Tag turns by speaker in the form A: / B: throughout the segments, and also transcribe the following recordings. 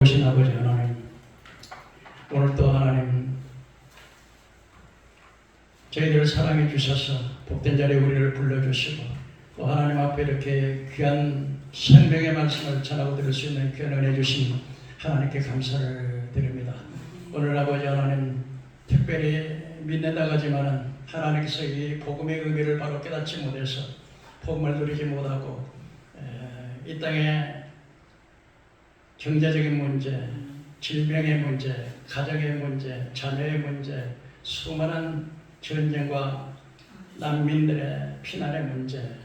A: 오신 아버지 하나님, 오늘도 하나님 저희들을 사랑해 주셔서 복된 자리에 우리를 불러주시고 또 하나님 앞에 이렇게 귀한 생명의 말씀을 전하고 들을 수 있는 귀한 은혜 주신 하나님께 감사를 드립니다. 오늘 아버지 하나님, 특별히 믿는다고 하지만은 하나님께서 이 복음의 의미를 바로 깨닫지 못해서 복음을 누리지 못하고 이 땅에 경제적인 문제, 질병의 문제, 가정의 문제, 자녀의 문제, 수많은 전쟁과 난민들의 피난의 문제,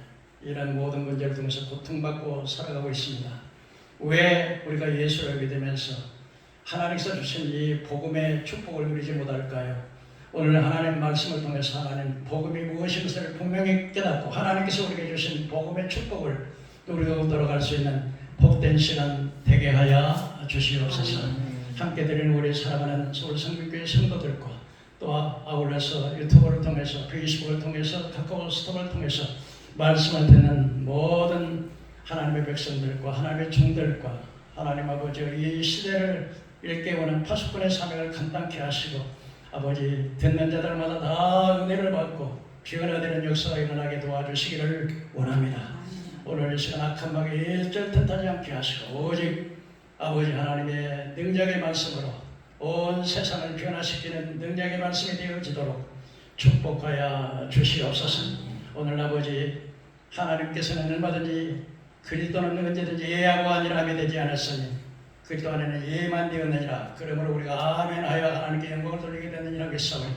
A: 이런 모든 문제를 통해서 고통받고 살아가고 있습니다. 왜 우리가 예수를 믿으면서 하나님께서 주신 이 복음의 축복을 누리지 못할까요? 오늘 하나님 말씀을 통해서 하나님 복음이 무엇인 것을 분명히 깨닫고 하나님께서 우리에게 주신 복음의 축복을 누리고 돌아갈 수 있는 복된 시간 되게 하여 주시옵소서. 함께 드리는 우리 사랑하는 서울성민교회 성도들과 또 아울러서 유튜브를 통해서 페이스북을 통해서 카카오스톡을 통해서 말씀을 듣는 모든 하나님의 백성들과 하나님의 종들과 하나님 아버지 이 시대를 일깨우는 파수꾼의 사명을 감당케 하시고 아버지 듣는 자들마다 다 은혜를 받고 변화되는 역사가 일어나게 도와주시기를 원합니다. 오늘 이 시간 악한 마귀 일절 틈타지 않게 하시고 오직 아버지 하나님의 능력의 말씀으로 온 세상을 변화시키는 능력의 말씀이 되어지도록 축복하여 주시옵소서. 오늘 아버지 하나님께서는 얼마든지 그리스도는 언제든지 예하고 아니라함이 되지 않았으니 그리스도 안에는 예만 되었느니라. 그러므로 우리가 아멘하여 하나님께 영광을 돌리게 되느니라 믿사오니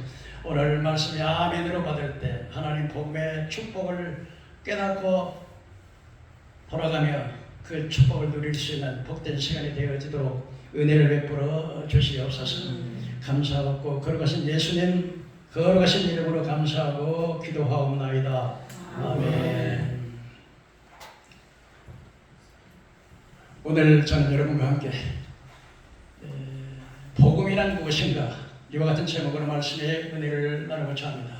A: 오늘 말씀이 아멘으로 받을 때 하나님 복음의 축복을 깨닫고 돌아가며 그 축복을 누릴 수 있는 복된 시간이 되어지도록 은혜를 베풀어 주시옵소서. 감사하고 거룩하신 예수님 거룩하신 이름으로 감사하고 기도하옵나이다. 아멘. 오늘 저는 여러분과 함께 복음이란 무엇인가 이와 같은 제목으로 말씀의 은혜를 나누고자 합니다.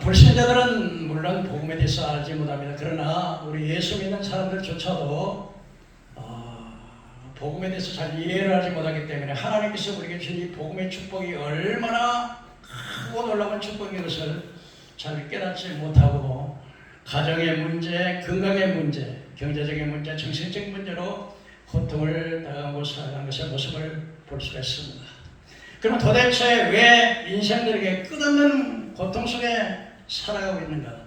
A: 불신자들은 물론 복음에 대해서 알지 못합니다. 그러나 우리 예수 믿는 사람들조차도 복음에 대해서 잘 이해를 하지 못하기 때문에 하나님께서 우리에게 주신 이 복음의 축복이 얼마나 크고 놀라운 축복인 것을 잘 깨닫지 못하고 가정의 문제, 건강의 문제, 경제적인 문제, 정신적인 문제로 고통을 당하고 살아가는 것의 모습을 볼 수가 있습니다. 그럼 도대체 왜 인생들에게 끝없는 고통 속에 살아가고 있는가?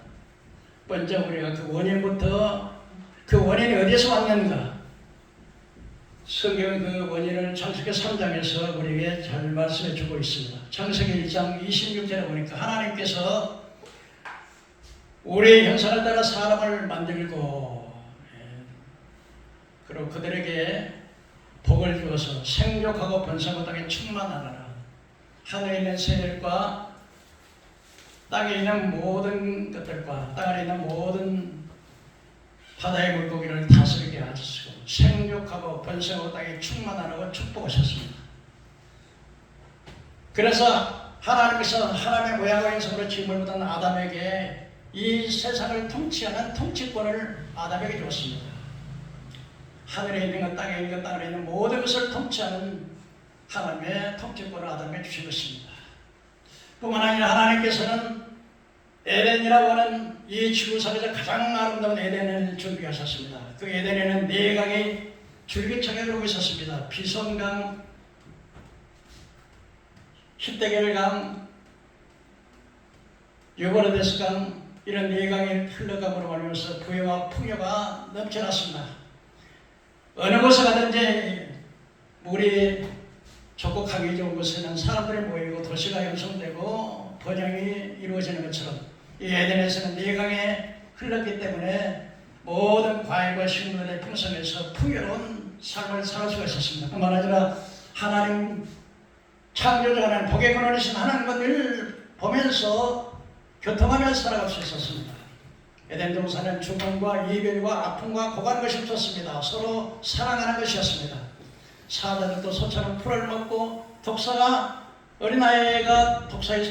A: 먼저 우리가 그 원인부터 그 원인이 어디에서 왔는가? 성경은 그 원인을 창세기 3장에서 우리에게 잘 말씀해 주고 있습니다. 창세기 1장 26절에 보니까 하나님께서 우리의 형상을 따라 사람을 만들고 그리고 그들에게 복을 주어서 생육하고 번성하고 땅에 충만하라. 하늘에 있는 새들과 땅에 있는 모든 것들과 땅 안에 있는 모든 바다의 물고기를 다스리게 하시고 생육하고 번성하고 땅에 충만하라고 축복하셨습니다. 그래서 하나님께서 하나님의 모양과 형상으로 지음을 받은 아담에게 이 세상을 통치하는 통치권을 아담에게 줬습니다. 하늘에 있는 것, 땅에 있는 것, 땅에 있는 모든 것을 통치하는 하나님의 통치권을 아담에게 주신 것입니다. 뿐만 아니라 하나님께서는 에덴이라고 하는 이 지구상에서 가장 아름다운 에덴을 준비하셨습니다. 그 에덴에는 네 강이 줄기차게 흐르고 있었습니다. 비손강, 히데겔강, 유브라데스강 이런 네 강이 흘러감으로 말미암아서 부여와 풍요가 넘쳐났습니다. 어느 곳에 가든지 물이 좋고 가기 좋은 곳에는 사람들이 모이고 도시가 형성되고 번영이 이루어지는 것처럼 이 에덴에서는 네 강에 흘렀기 때문에 모든 과일과 식물의 풍성해서 풍요로운 삶을 살 수가 있었습니다. 뿐만 아니라 하나님 창조주 하나님 복의 근원이신 하나님과 늘 보면서 교통하며 살아갈 수 있었습니다. 에덴 동산은 죽음과 이별과 아픔과 고가는 것이 없었습니다. 서로 사랑하는 것이었습니다. 사자들도 소처럼 풀을 먹고 독사가 어린아이가 독사의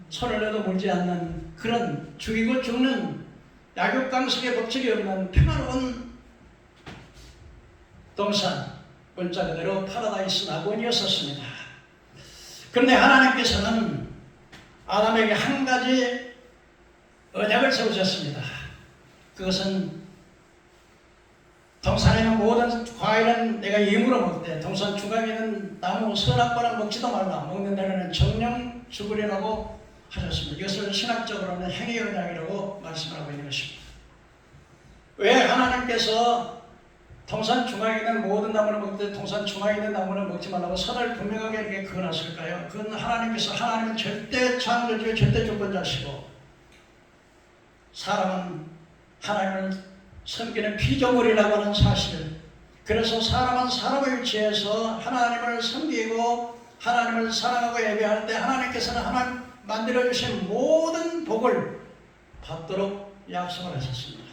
A: 손을 내도 물지 않는 그런 죽이고 죽는 약육강식의 법칙이 없는 평화로운 동산, 문자 그대로 파라다이스 낙원이었었습니다. 그런데 하나님께서는 아담에게 한 가지 언약을 세우셨습니다. 그것은 동산에 있는 모든 과일은 내가 임으로 먹되 동산 중앙에 있는 나무 선악과는 먹지도 말라. 먹는 데는 정령 죽으리라고 하셨습니다. 이것을 신학적으로는 행위 언약이라고 말씀하고 있는 것입니다. 왜 하나님께서 동산 중앙에 있는 모든 나무를 먹되 동산 중앙에 있는 나무는 먹지 말라고 선을 분명하게 이렇게 그어놨을까요? 그건 하나님은 절대 창조주의 절대 주권자시고 사람은 하나님을 섬기는 피조물이라고 하는 사실. 그래서 사람은 사람의 위치에서 하나님을 섬기고 하나님을 사랑하고 예배할 때 하나님께서는 하나님 만들어주신 모든 복을 받도록 약속을 하셨습니다.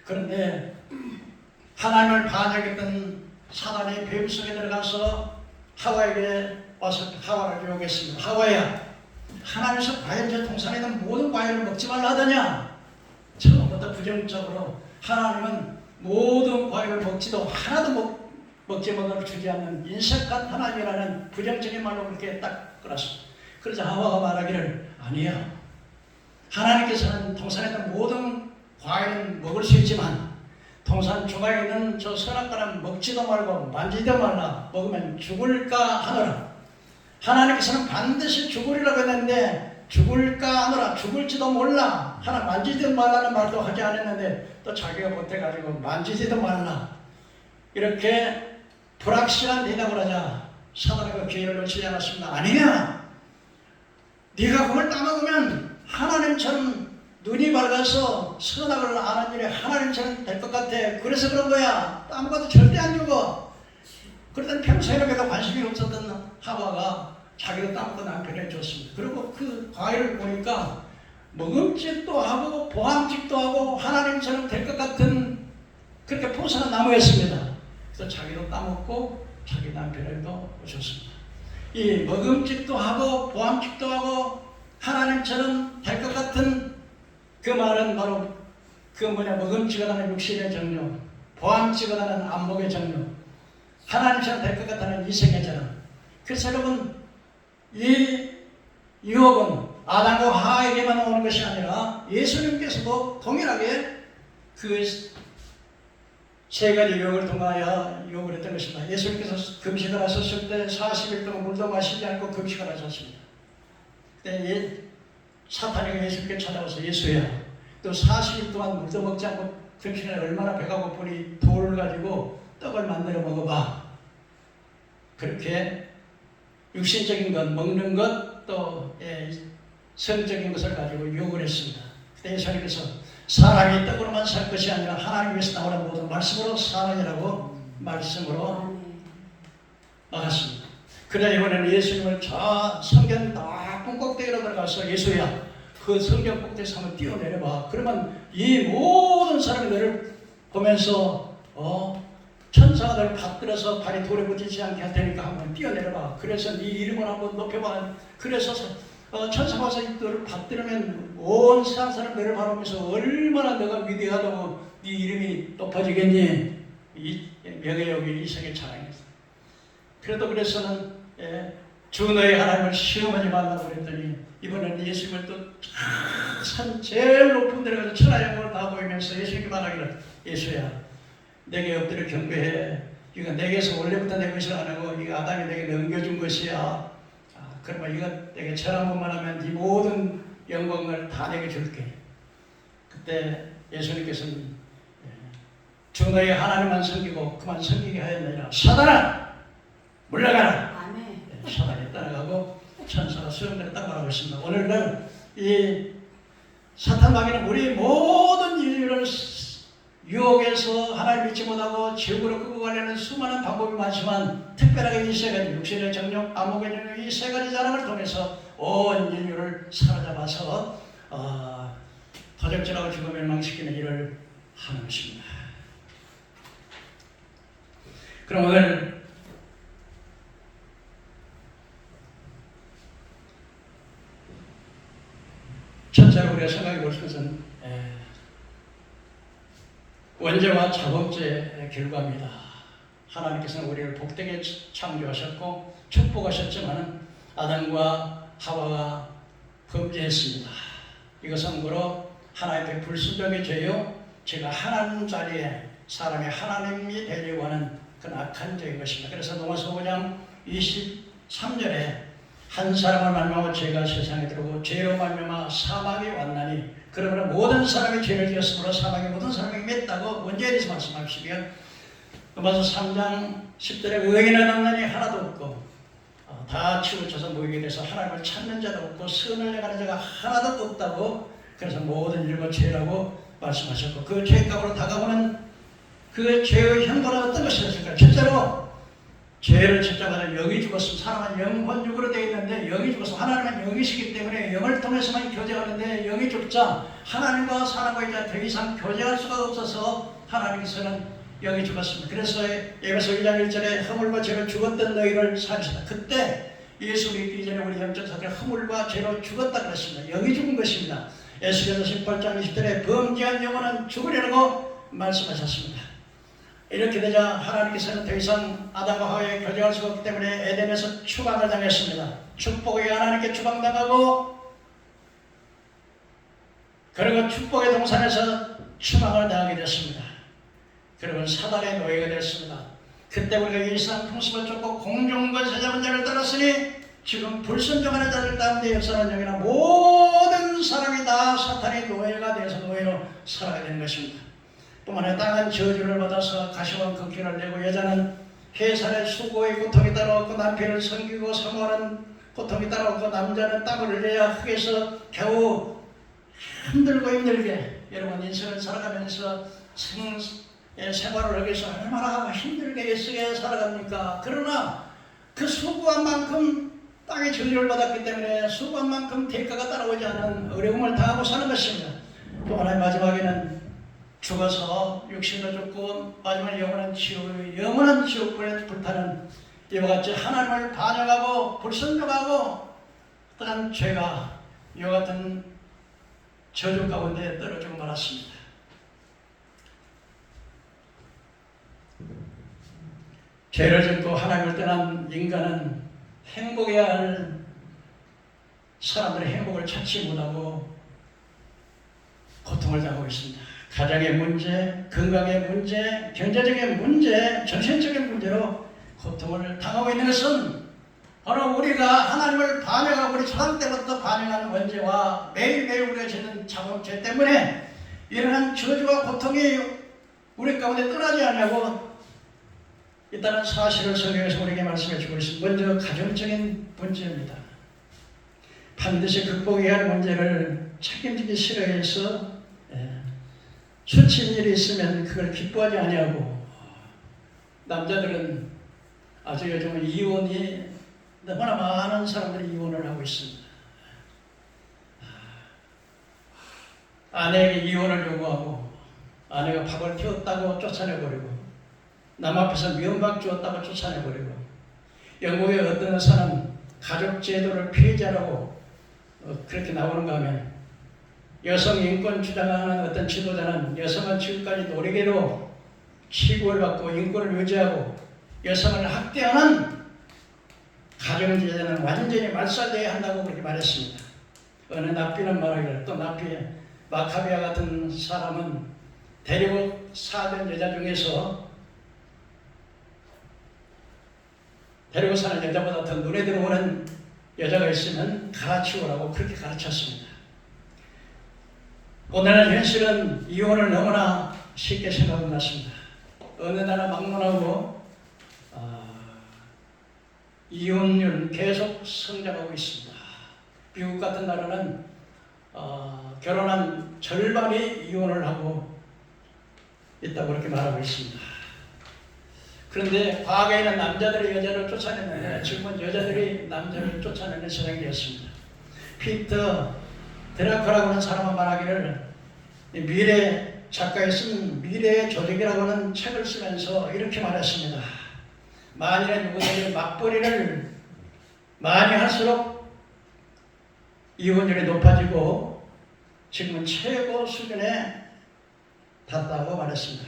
A: 그런데 하나님을 반역했던 사단이 뱀 속에 들어가서 하와에게 와서 하와를 유혹했습니다. 하와야, 하나님께서 과연 저 동산에 있는 모든 과일을 먹지 말라 하더냐? 처음부터 부정적으로 하나님은 모든 과일을 먹지도 하나도 먹지 못하고 주지 않는 인색한 하나님이라는 부정적인 말로 그렇게 딱 끌었습니다. 그래서 하와가 말하기를 아니야. 하나님께서는 동산에 있는 모든 과일은 먹을 수 있지만 동산 중앙에 있는 저 선악과는 먹지도 말고 만지도 말라. 먹으면 죽을까 하노라. 하나님께서는 반드시 죽으리라고 했는데 죽을까 하노라. 죽을지도 몰라. 하나 만지지도 말라는 말도 하지 않았는데 또 자기가 못해가지고 만지지도 말라. 이렇게 불확실한 대답을 하자 사단이 그 기회를 놓치지 않았습니다. 아니야. 네가 그걸 따먹으면 하나님처럼 눈이 밝아서 선악을 아는 일이 하나님처럼 될 것 같아. 그래서 그런 거야. 따먹어도 절대 안 죽어. 그러던 평소에도 관심이 없었던 하와가 자기도 따먹고 남편에게 줬습니다. 그리고 그 과일을 보니까 먹음직도 하고 보암직도 하고 하나님처럼 될 것 같은 그렇게 풍성한 나무였습니다. 그래서 자기도 따먹고 자기 남편에게도 줬습니다. 이 먹음직도 하고 보암직도 하고 하나님처럼 될 것 같은 그 말은 바로 먹음직하다는 육신의 정욕, 보암직하다는 안목의 정욕, 하나님처럼 될 것 같다는 이생의 정욕. 그래서 여러분, 이 유혹은 아담과 하와에게만 오는 것이 아니라 예수님께서도 동일하게 그 세 가지 유혹을 통하여 유혹을 했던 것입니다. 예수님께서 금식을 하셨을 때 40일 동안 물도 마시지 않고 금식을 하셨습니다. 그때 사탄이 예수님께 찾아와서 예수야, 또 40일 동안 물도 먹지 않고 금식을 얼마나 배가 고프니 돌을 가지고 떡을 만들어 먹어봐. 그렇게 육신적인 것, 먹는 것, 또 성적인 것을 가지고 유혹을 했습니다. 그때 예수님께서 사람이 떡으로만 살 것이 아니라 하나님께서 나오는 모든 말씀으로 사느니라고 말씀으로 나갔습니다. 그러자 이번에는 예수님을 저 성경 높은 꼭대기로 들어가서 예수야, 그 성경 꼭대기에서 한번 뛰어내려봐. 그러면 이 모든 사람이 너를 보면서 천사가 너를 받들어서 발이 돌에 붙이지 않게 할 테니까 한번 뛰어내려봐. 그래서 네 이름을 한번 높여봐. 그래서 천사가 와서 너를 받들으면 온 세상 사람 너를 바라보면서 얼마나 너가 위대하다고 네 이름이 높아지겠니? 이 명예욕이 이 세계 자랑했어. 그래서는 주 너의 하나님을 시험하지 말라고 그랬더니 이번에는 예수님을 또 산 제일 높은 데 가서 천하 영광을 다 보이면서 예수님께 말하기를 예수야, 내게 엎드려 경배해. 이거 내게서 원래부터 내 것이 아니고 이거 아담이 내게 넘겨준 것이야. 그러면 이거 내게 절 한 번만 하면 이 모든 영광을 다 내게 줄게. 그때 예수님께서는 주 너의 하나님만 섬기고 그만 섬기게 하였느니라. 사단아 물러가라.
B: 아멘.
A: 사단이 따라가고 천사가 수영대로 딱 말하고 있습니다. 오늘날 이 사탄 마귀는 우리 모든 인류를 유혹해서 하나님 믿지 못하고 지옥으로 끌고 가려는 수많은 방법이 많지만 특별하게 이 세 가지 육신의 정욕, 안목의 정욕, 이 세 가지 자랑을 통해서 온 인류를 사로잡아서 도적질하고 죽어 멸망시키는 일을 하는 것입니다. 그럼 오늘 첫째로 우리가 생각해 볼 것은 원죄와 작업죄의 결과입니다. 하나님께서는 우리를 복되게 창조하셨고 축복하셨지만 아담과 하와가 범죄했습니다. 이것은 뭐로 하나님의 불순종의 죄요, 제가 하나님 자리에 사람이 하나님이 되려고 하는 그런 악한 죄인 것입니다. 그래서 로마서 5장 23절에 한 사람을 말미암아 죄가 세상에 들어오고 죄로 말미암아 사망이 왔나니 그러므로 모든 사람이 죄를 지었으므로 사망이 모든 사람에게 맺다고 원죄에 대해서 말씀하시면 로마서 3장 10절에 의인은 없나니 하나도 없고 다 치우쳐서 모이게 돼서 하나님을 찾는 자도 없고 선을 행하는 자가 하나도 없다고, 그래서 모든 일과 죄라고 말씀하셨고, 그 죄값으로 다가오는 그 죄의 형벌은 어떤 것이었을까? 첫째로 죄를 짓자마자 영이 죽었으면 사람은 영혼육으로 되어 있는데 영이 죽어서 하나님은 영이시기 때문에 영을 통해서만 교제하는데 영이 죽자 하나님과 사람과 이제 더 이상 교제할 수가 없어서 하나님께서는 영이 죽었습니다. 그래서 에베소 1장 1절에 허물과 죄로 죽었던 너희를 살리시다. 그때 예수 믿기 전에 우리 영적 상태는 허물과 죄로 죽었다 그랬습니다. 영이 죽은 것입니다. 에스겔서 18장 20절에 범죄한 영혼은 죽으리라고 말씀하셨습니다. 이렇게 되자 하나님께서는 더 이상 아담과 하와에 교제할 수 없기 때문에 에덴에서 추방을 당했습니다. 축복의 하나님께 추방당하고 그리고 축복의 동산에서 추방을 당하게 됐습니다. 그리고 사단의 노예가 됐습니다. 그때 우리가 일상 풍습을 쫓고 공중권세 잡은 자를 따랐으니 지금 불순종하는 자들 가운데 역사하는 영이나 모든 사람이 다 사탄의 노예가 되어서 노예로 살아가게 되는 것입니다. 뿐만 아니라 땅은 저주를 받아서 가시와 극기를 내고 여자는 해산의 수고의 고통이 따라왔고 남편을 섬기고 사모하는 고통이 따라왔고 남자는 땀을 흘려야 흙에서 겨우 힘들게 여러분 인생을 살아가면서 생활을 하기 위해서 얼마나 힘들게 애쓰게 살아갑니까? 그러나 그 수고한 만큼 땅의 저주를 받았기 때문에 수고한 만큼 대가가 따라오지 않은 어려움을 당하고 사는 것입니다. 또 하나 마지막에는 죽어서 육신도 죽고 마지막 영원한 지옥불에 불타는 이와 같이 하나님을 반역하고 불순종하고 어떠한 죄가 이와 같은 저주 가운데 떨어지고 말았습니다. 죄를 짓고 하나님을 떠난 인간은 행복해야 할 사람들의 행복을 찾지 못하고 고통을 당하고 있습니다. 가정의 문제, 건강의 문제, 경제적인 문제, 정신적인 문제로 고통을 당하고 있는 것은 바로 우리가 하나님을 반역하고 우리 초당 때부터 반역하는 원죄와 매일매일 우리가 짓는 자범죄 때문에 이러한 저주와 고통이 우리 가운데 떠나지 않냐고 있다는 사실을 성경에서 우리에게 말씀해 주고 있습니다. 먼저 가정적인 문제입니다. 반드시 극복해야 할 문제를 책임지기 싫어해서 수친 일이 있으면 그걸 기뻐하지 아니하고, 남자들은 아주 요즘 이혼이 너무나 많은 사람들이 이혼을 하고 있습니다. 아내에게 이혼을 요구하고 아내가 밥을 태웠다고 쫓아내버리고 남 앞에서 면박 주었다고 쫓아내버리고, 영국의 어떤 의사는 가족제도를 폐지하라고 그렇게 나오는가 하면, 여성 인권 주장하는 어떤 지도자는 여성은 지금까지 노리개로 취급을 받고 인권을 유지하고 여성을 학대하는 가정제도는 완전히 말살되어야 한다고 그렇게 말했습니다. 어느 납비는 말하기를, 또 납비 마카비아 같은 사람은 데리고 사는 여자 중에서 데리고 사는 여자보다 더 눈에 들어오는 여자가 있으면 갈아치우라고 그렇게 가르쳤습니다. 오늘날 현실은 이혼을 너무나 쉽게 생각하고 있습니다. 어느 나라 막론하고 이혼율은 계속 성장하고 있습니다. 미국 같은 나라는 결혼한 절반이 이혼을 하고 있다고 그렇게 말하고 있습니다. 그런데 과거에는 남자들이 여자를 쫓아냈는데 지금은 여자들이 남자를 쫓아내는 세상이 되었습니다. 피터 드라크라고 하는 사람은 말하기를, 미래 작가에 쓴 미래의 조직이라고 하는 책을 쓰면서 이렇게 말했습니다. 만일에 누구들이 맞벌이를 많이 할수록 이혼율이 높아지고 지금은 최고 수준에達다고 말했습니다.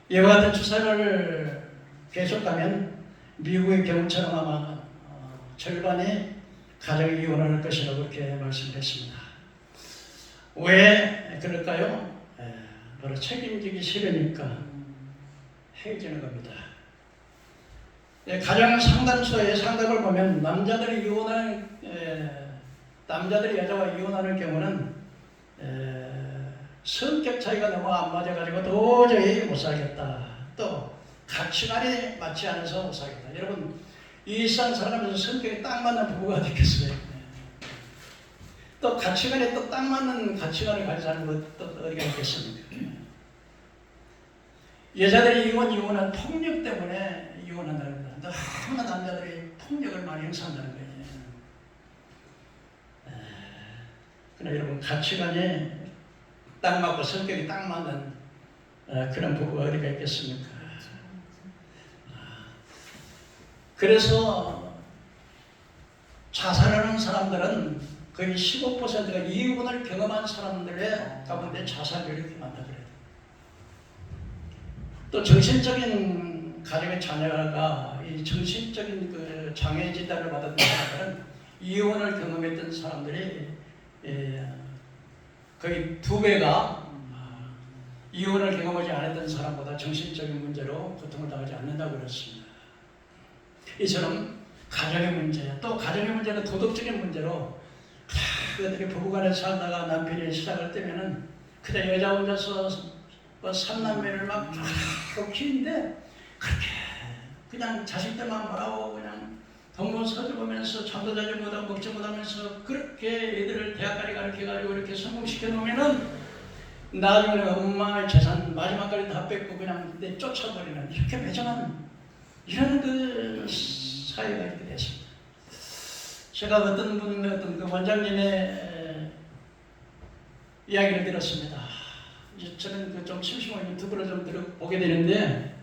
A: 이와 같은 추산을 계속 가면 미국의 경우처럼 아마 절반이 가정 이혼을 할 것이라고 그렇게 말씀했습니다. 왜 그럴까요? 바로 책임지기 싫으니까 헤어지는 겁니다. 가정 상담소의 상담을 보면 남자들이 여자와 이혼하는 경우는 성격 차이가 너무 안 맞아가지고 도저히 못 살겠다. 또 가치관이 맞지 않아서 못 살겠다. 여러분 일상 살아가면서 성격이 딱 맞는 부부가 되겠어요. 또 가치관에 또 딱 맞는 가치관을 가진 사람은 또 어디가 있겠습니까? 여자들이 이혼은 폭력 때문에 이혼한다는 겁니다. 너무나 남자들이 폭력을 많이 행사한다는 거예요. 그러나 여러분 가치관이 딱 맞고 성격이 딱 맞는 그런 부부가 어디가 있겠습니까? 그래서 자살하는 사람들은 거의 15%가 이혼을 경험한 사람들의 가운데 자살률이 이렇게 많다 그래요. 또 정신적인 가정의 자녀가 이 정신적인 그 장애 진단을 받았던 사람들은 이혼을 경험했던 사람들이 거의 2배가 이혼을 경험하지 않았던 사람보다 정신적인 문제로 고통을 당하지 않는다고 그랬습니다. 이처럼 가정의 문제, 또 가정의 문제는 도덕적인 문제로 그들이 부부간에 살다가 남편이 시작을 때면은 그냥 여자 혼자서 3남매를 막 키우는데 그렇게 그냥 자식들만 바라고 그냥 동문 서주보면서 잠도 자지 못하고 먹지 못하면서 그렇게 애들을 대학까지 가르쳐가지고 이렇게 성공시켜 놓으면은 나중에 엄마의 재산 마지막까지 다 뺏고 그냥 내 쫓아버리는 이렇게 매정한 이런 그 사회가 이렇게 됐습니다. 제가 어떤 그 원장님의 이야기를 들었습니다. 저는 그 좀 심심한 유튜브를 좀 보게 되는데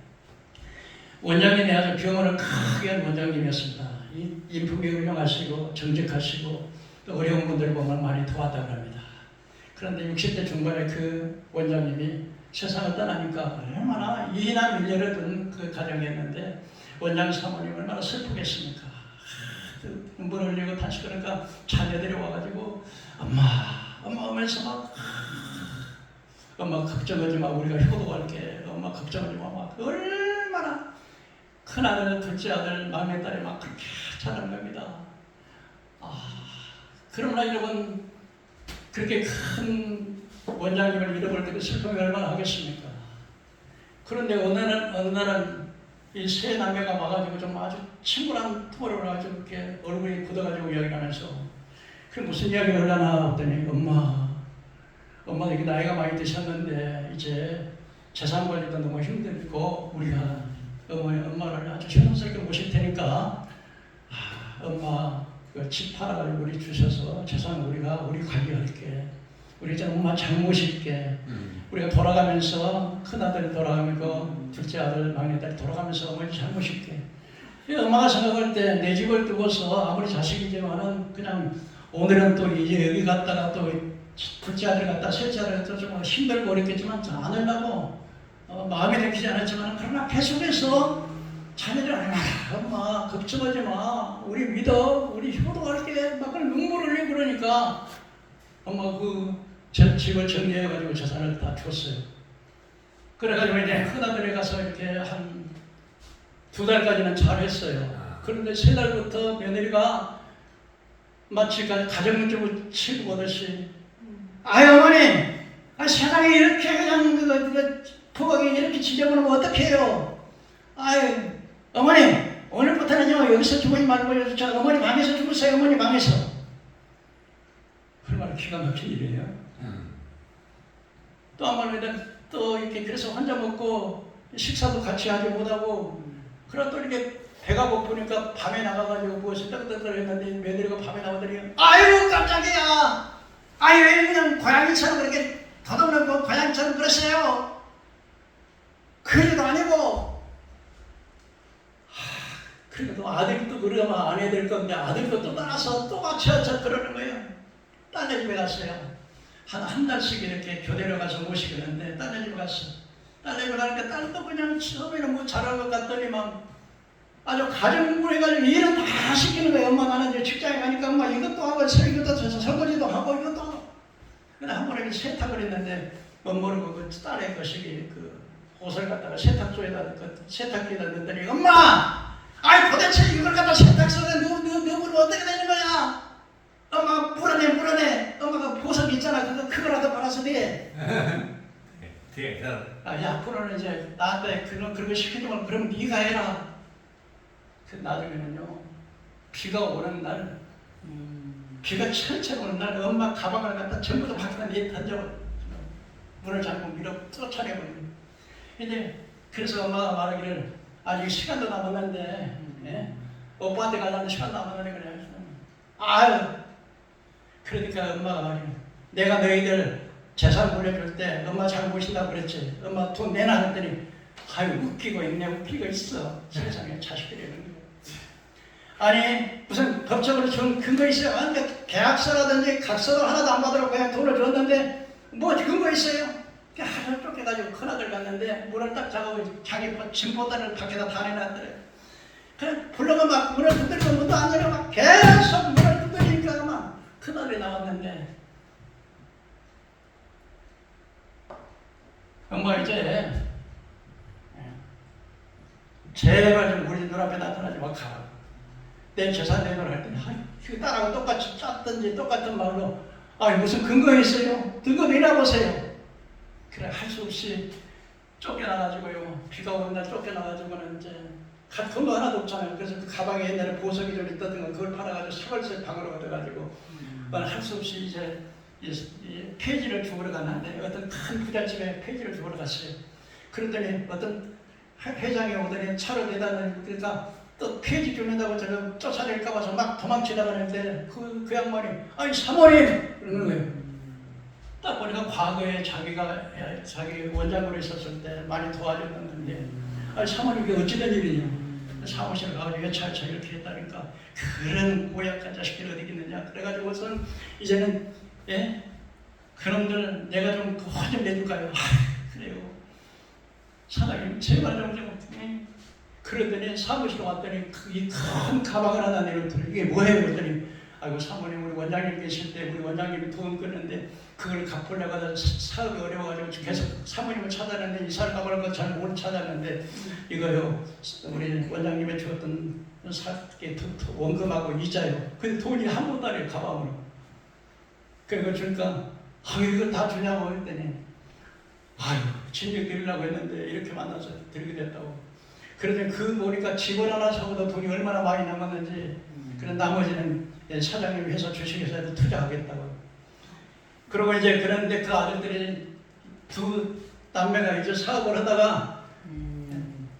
A: 원장님이 아주 병원을 크게 한 원장님이었습니다. 인품이 훌륭하시고 정직하시고 또 어려운 분들을 보면 많이 도왔다고 합니다. 그런데 60대 중반에 그 원장님이 세상을 떠나니까 얼마나 이남 일녀를 둔 그 가정이었는데 원장 사모님 얼마나 슬프겠습니까? 눈물 흘리고 탄식하니까 자녀들이 와가지고 엄마 하면서 막 엄마 걱정하지 마, 우리가 효도할게. 엄마 걱정하지 마. 막 얼마나 큰 아들, 둘째 아들, 막내딸이 막 그렇게 자란 겁니다. 그러나 여러분 그렇게 큰 원장님을 잃어버릴 때 그 슬픔이 얼마나 하겠습니까? 그런데 어느 날은 이 세 남매가 와가지고 좀 아주 친구랑 통화를 해가지고 이렇게 얼굴이 굳어가지고 이야기를 하면서 그 무슨 이야기를 하려나 했더니 엄마 이게 나이가 많이 드셨는데 이제 재산 관리도 너무 힘들고 우리가 엄마를 아주 정성스럽게 모실 테니까 엄마 그 집 팔아가지고 우리 주셔서 재산 우리 관리할게. 우리 이제 엄마 잘 모실게. 우리가 돌아가면서 큰아들이 돌아가면 둘째 아들 막내딸이 돌아가면서 어머니 잘 모실게. 엄마가 생각할 때 내 집을 두고서 아무리 자식이지만은 그냥 오늘은 또 이제 여기 갔다가 또 둘째 아들 갔다 셋째 아들 갔다 좀 힘들고 어렵겠지만 안 하려고 마음이 내키지 않았지만 그러나 계속해서 자녀들 엄마 걱정하지 마, 우리 믿어, 우리 효도할게 막 눈물 흘리고 그러니까 엄마 그 집을 정리해가지고 재산을 다 줬어요. 그래가지고 이제 큰아들에 가서 이렇게 한 2달까지는 잘했어요. 그런데 3달부터 며느리가 마치 가정주부 취급하듯이 어머니 세상에 이렇게 그냥 부엌이 이렇게 지저분하면 어떡해요. 어머니 오늘부터는요 여기서 주무지 말고 저 어머니 방에서 주무세요. 어머니 방에서. 얼마나 기가 막힌 일이에요. 또 한 번 또 이렇게 그래서 혼자 먹고 식사도 같이 하지 못하고 그러다 또 이렇게 배가 고프니까 밤에 나가가지고 무엇을 떡떡떡했는데 며느리가 밤에 나오더니 아유 깜짝이야. 왜 그냥 고양이처럼 그렇게 더덕는 고양이처럼 그러세요. 그래도 아니고 그래도 아들이 또 그러면 안 해야 될 건데 아들도 또 따라서 또 같이 그러는 거예요. 딴애 집에 갔어요. 한 달씩 이렇게 교대로 가서 모시겠는데 딴애 집에 갔어. 딸내미 가니까 딸도 그냥 처음에는 뭐 잘한 것 같더니만 아주 가정부를 해가지고 일은 다 시키는 거예요. 엄마 나는 이제 직장에 가니까 엄마 이것도 하고 이것도 설거지도 하고 이것도 하고. 근데 한 번에 세탁을 했는데 뭐 모르고 그 딸의 거시기 그 옷을 갖다가 세탁소에다 그 세탁기에다 넣더니 엄마! 아이 도대체 이걸 갖다 세탁소에 넣으면 어떻게 되는 거야? 엄마 물어내 엄마가 보석 있잖아 그거라도 받아서 내. 앞으로는 이제 나한테 그런 거 시키지만 그럼 네가 해라. 그 나중에는요 비가 오는 날 비가 철철 오는 날 엄마 가방을 갖다 전부 다 밖에다 던져 문을 잠고 밀어 쫓아내버리고. 이제 그래서 엄마가 말하기를 아직 시간도 남았는데 오빠한테 가려면 시간 남았는데 그래. 아유 그러니까 엄마가 말이야 내가 너희들 재산 물려줄 때 엄마 잘 모신다고 그랬지. 엄마 돈 내놔 했더니 아유 웃기고 있어. 세상에 자식들이. 아니 무슨 법적으로 준 근거 있어요? 그러니까 계약서라든지 각서를 하나도 안 받으라고 그냥 돈을 줬는데 뭐 근거 있어요? 하루 쫓겨가지고 큰아들 갔는데 문을 딱 잡고 자기 짐보다를 밖에다 다 내놨더래. 그래 불러가 막 문을 두드리고 문도 안 열어 막 계속 문을 두드리니까 막 큰아들이 나왔는데 엄마 이제 제발 좀 우리 눈앞에 나타나지 마. 가. 내 재산 내놓으라 할 때는 그 딸하고 똑같이 짰든지 똑같은 말로 무슨 근거 있어요? 근거 내놔보세요. 그래 할 수 없이 쫓겨나가지고요. 비가 오는 날 쫓겨나가지고는 이제 근거 하나도 없잖아요. 그래서 그 가방에 옛날에 보석이 좀 있다든가 그걸 팔아가지고 사월세 방으로 얻어가지고 할 수 없이 이제 폐지를 주우러 갔는데 어떤 큰 부잣집에 폐지를 주우러 갔어요. 그랬더니 어떤 회장이 오더니 차로 내다는 그러니까 또 폐지 주는다고 저를 쫓아낼까 봐서 막 도망치다가는데 그 양반이 아니 사모님 그러는 거예요. 딱 보니까 과거에 자기 원장으로 있었을 때 많이 도와줬는데 아니 사모님 이게 어찌된 일이냐. 사무실 가가지고 여차여차 이렇게 했다니까 그런 고약한 자식들이 어디 있느냐. 그래가지고선 이제는 그놈들 내가 좀 화 좀 내줄까요? 그래요. 사장님 제발 좀 그러더니 사무실 왔더니 이 큰 가방을 하나 내놓더니 이게 뭐예요? 그랬더니 아이고 사모님 우리 원장님 계실 때 우리 원장님이 돈 끊는데 그걸 갚으려고 하다 사업이 어려워가지고 계속 사모님을 찾았는데 이사를 가보는 건 잘 못 찾았는데 이거요 우리 원장님이 주었던 원금하고 이자요. 근데 돈이 한 번도 안 해요 가방으로. 그거 주니까 이걸 다 주냐고 했더니 아유 진즉 드리려고 했는데 이렇게 만나서 드리게 됐다고. 그러더니 보니까 집을 하나 사고도 돈이 얼마나 많이 남았는지 그런 나머지는 사장님 회사 주식회사에도 투자하겠다고. 그러고 이제 그런데 그 아들들이 두 남매가 이제 사업을 하다가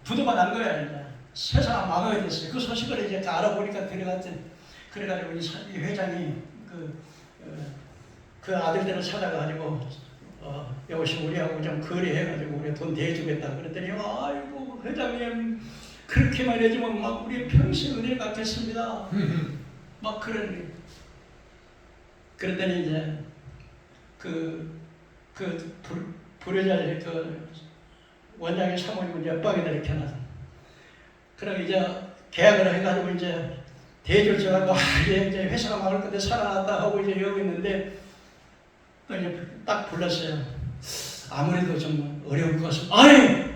A: 부도가 난 거야. 이제 세상 망하게 됐어요. 그 소식을 이제 알아보니까 들어갔지. 그래가지고 이 회장이 그 아들들을 찾아가지고 여보시 우리하고 좀 거래해가지고 우리 돈 대주겠다. 그랬더니 아이고 회장님 그렇게만 해주면 막 우리 평생 은혜를 갚겠습니다. 막 그러니 그랬더니 이제 불효자의 원장의 사모님은 옆방에다 이렇게 놔서 그럼 이제 계약을 해가지고 이제 대주를 줘가지고 이제 회사가 망할 건데 살아났다 하고 이제 여기 있는데 또 이제 딱 불렀어요. 아무래도 좀 어려울 것 같습니다. 아니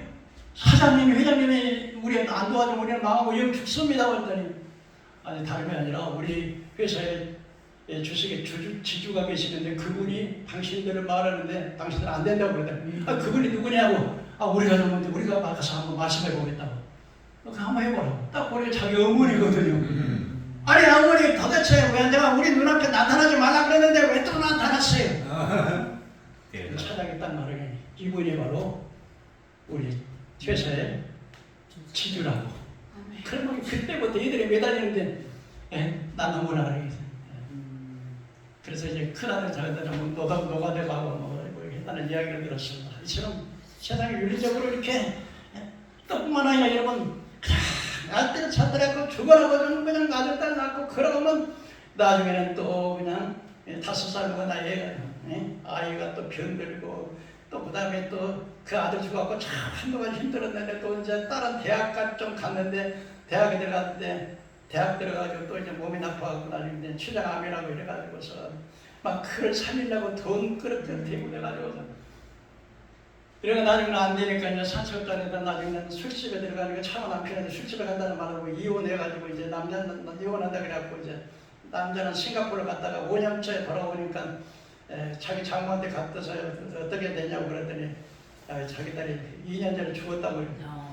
A: 사장님이 회장님이 우리 안 도와주면 우리는 망하고 영 죽습니다. 그랬더니 아니 다름이 아니라 우리 회사에 주식에 지주가 계시는데 그분이 당신들을 말하는데 당신들 안 된다고 그러더니 그분이 누구냐고 우리가 좀 우리가 가서 한번 말씀해 보겠다고. 한번 해보라. 딱 보니까 자기 어머니거든요. 아니 어머니 도대체 왜 내가 우리 눈앞에 나타나지 말라 그랬는데 왜 또 나타났어요? 차장이 딱 말하니 이분이 바로 우리 회사의 지주라고. 그러면 그때부터 이들이 매달리는데 난 너무나 알겠어요. 그래서 이제 큰아들 작은아들은 노가되고 하고 뭐 했다는 이야기를 들었습니다. 이처럼 세상에 윤리적으로 이렇게 또뿐만 아니라 여러분 날 때는 찾더라고 죽어라고 그냥 아들딸 낳고 그러면 나중에는 또 그냥 5살 먹은 아이가 또 병들고 또 그다음에 또 그 아들 죽었고 참 한동안 힘들었는데 또 이제 다른 대학가 좀 갔는데 대학에 들어갔는데 대학 들어가지고 또 이제 몸이 나빠갖고 나중에 췌장암이라고 이래가지고서 막 그걸 살리려고 돈 그릇 들고 내가지고서 이러고 나중에는 안 되니까 이제 산책단에다 나중에는 술집에 들어가니까 차마 남편한테 술집에 간다는 말하고 이혼해가지고 이제 남자는 이혼한다 그래갖고 이제 남자는 싱가포르 갔다가 5년째 돌아오니까 자기 장모한테 갔다서 어떻게 되냐고 그랬더니 자기 딸이 2년 전에 죽었다고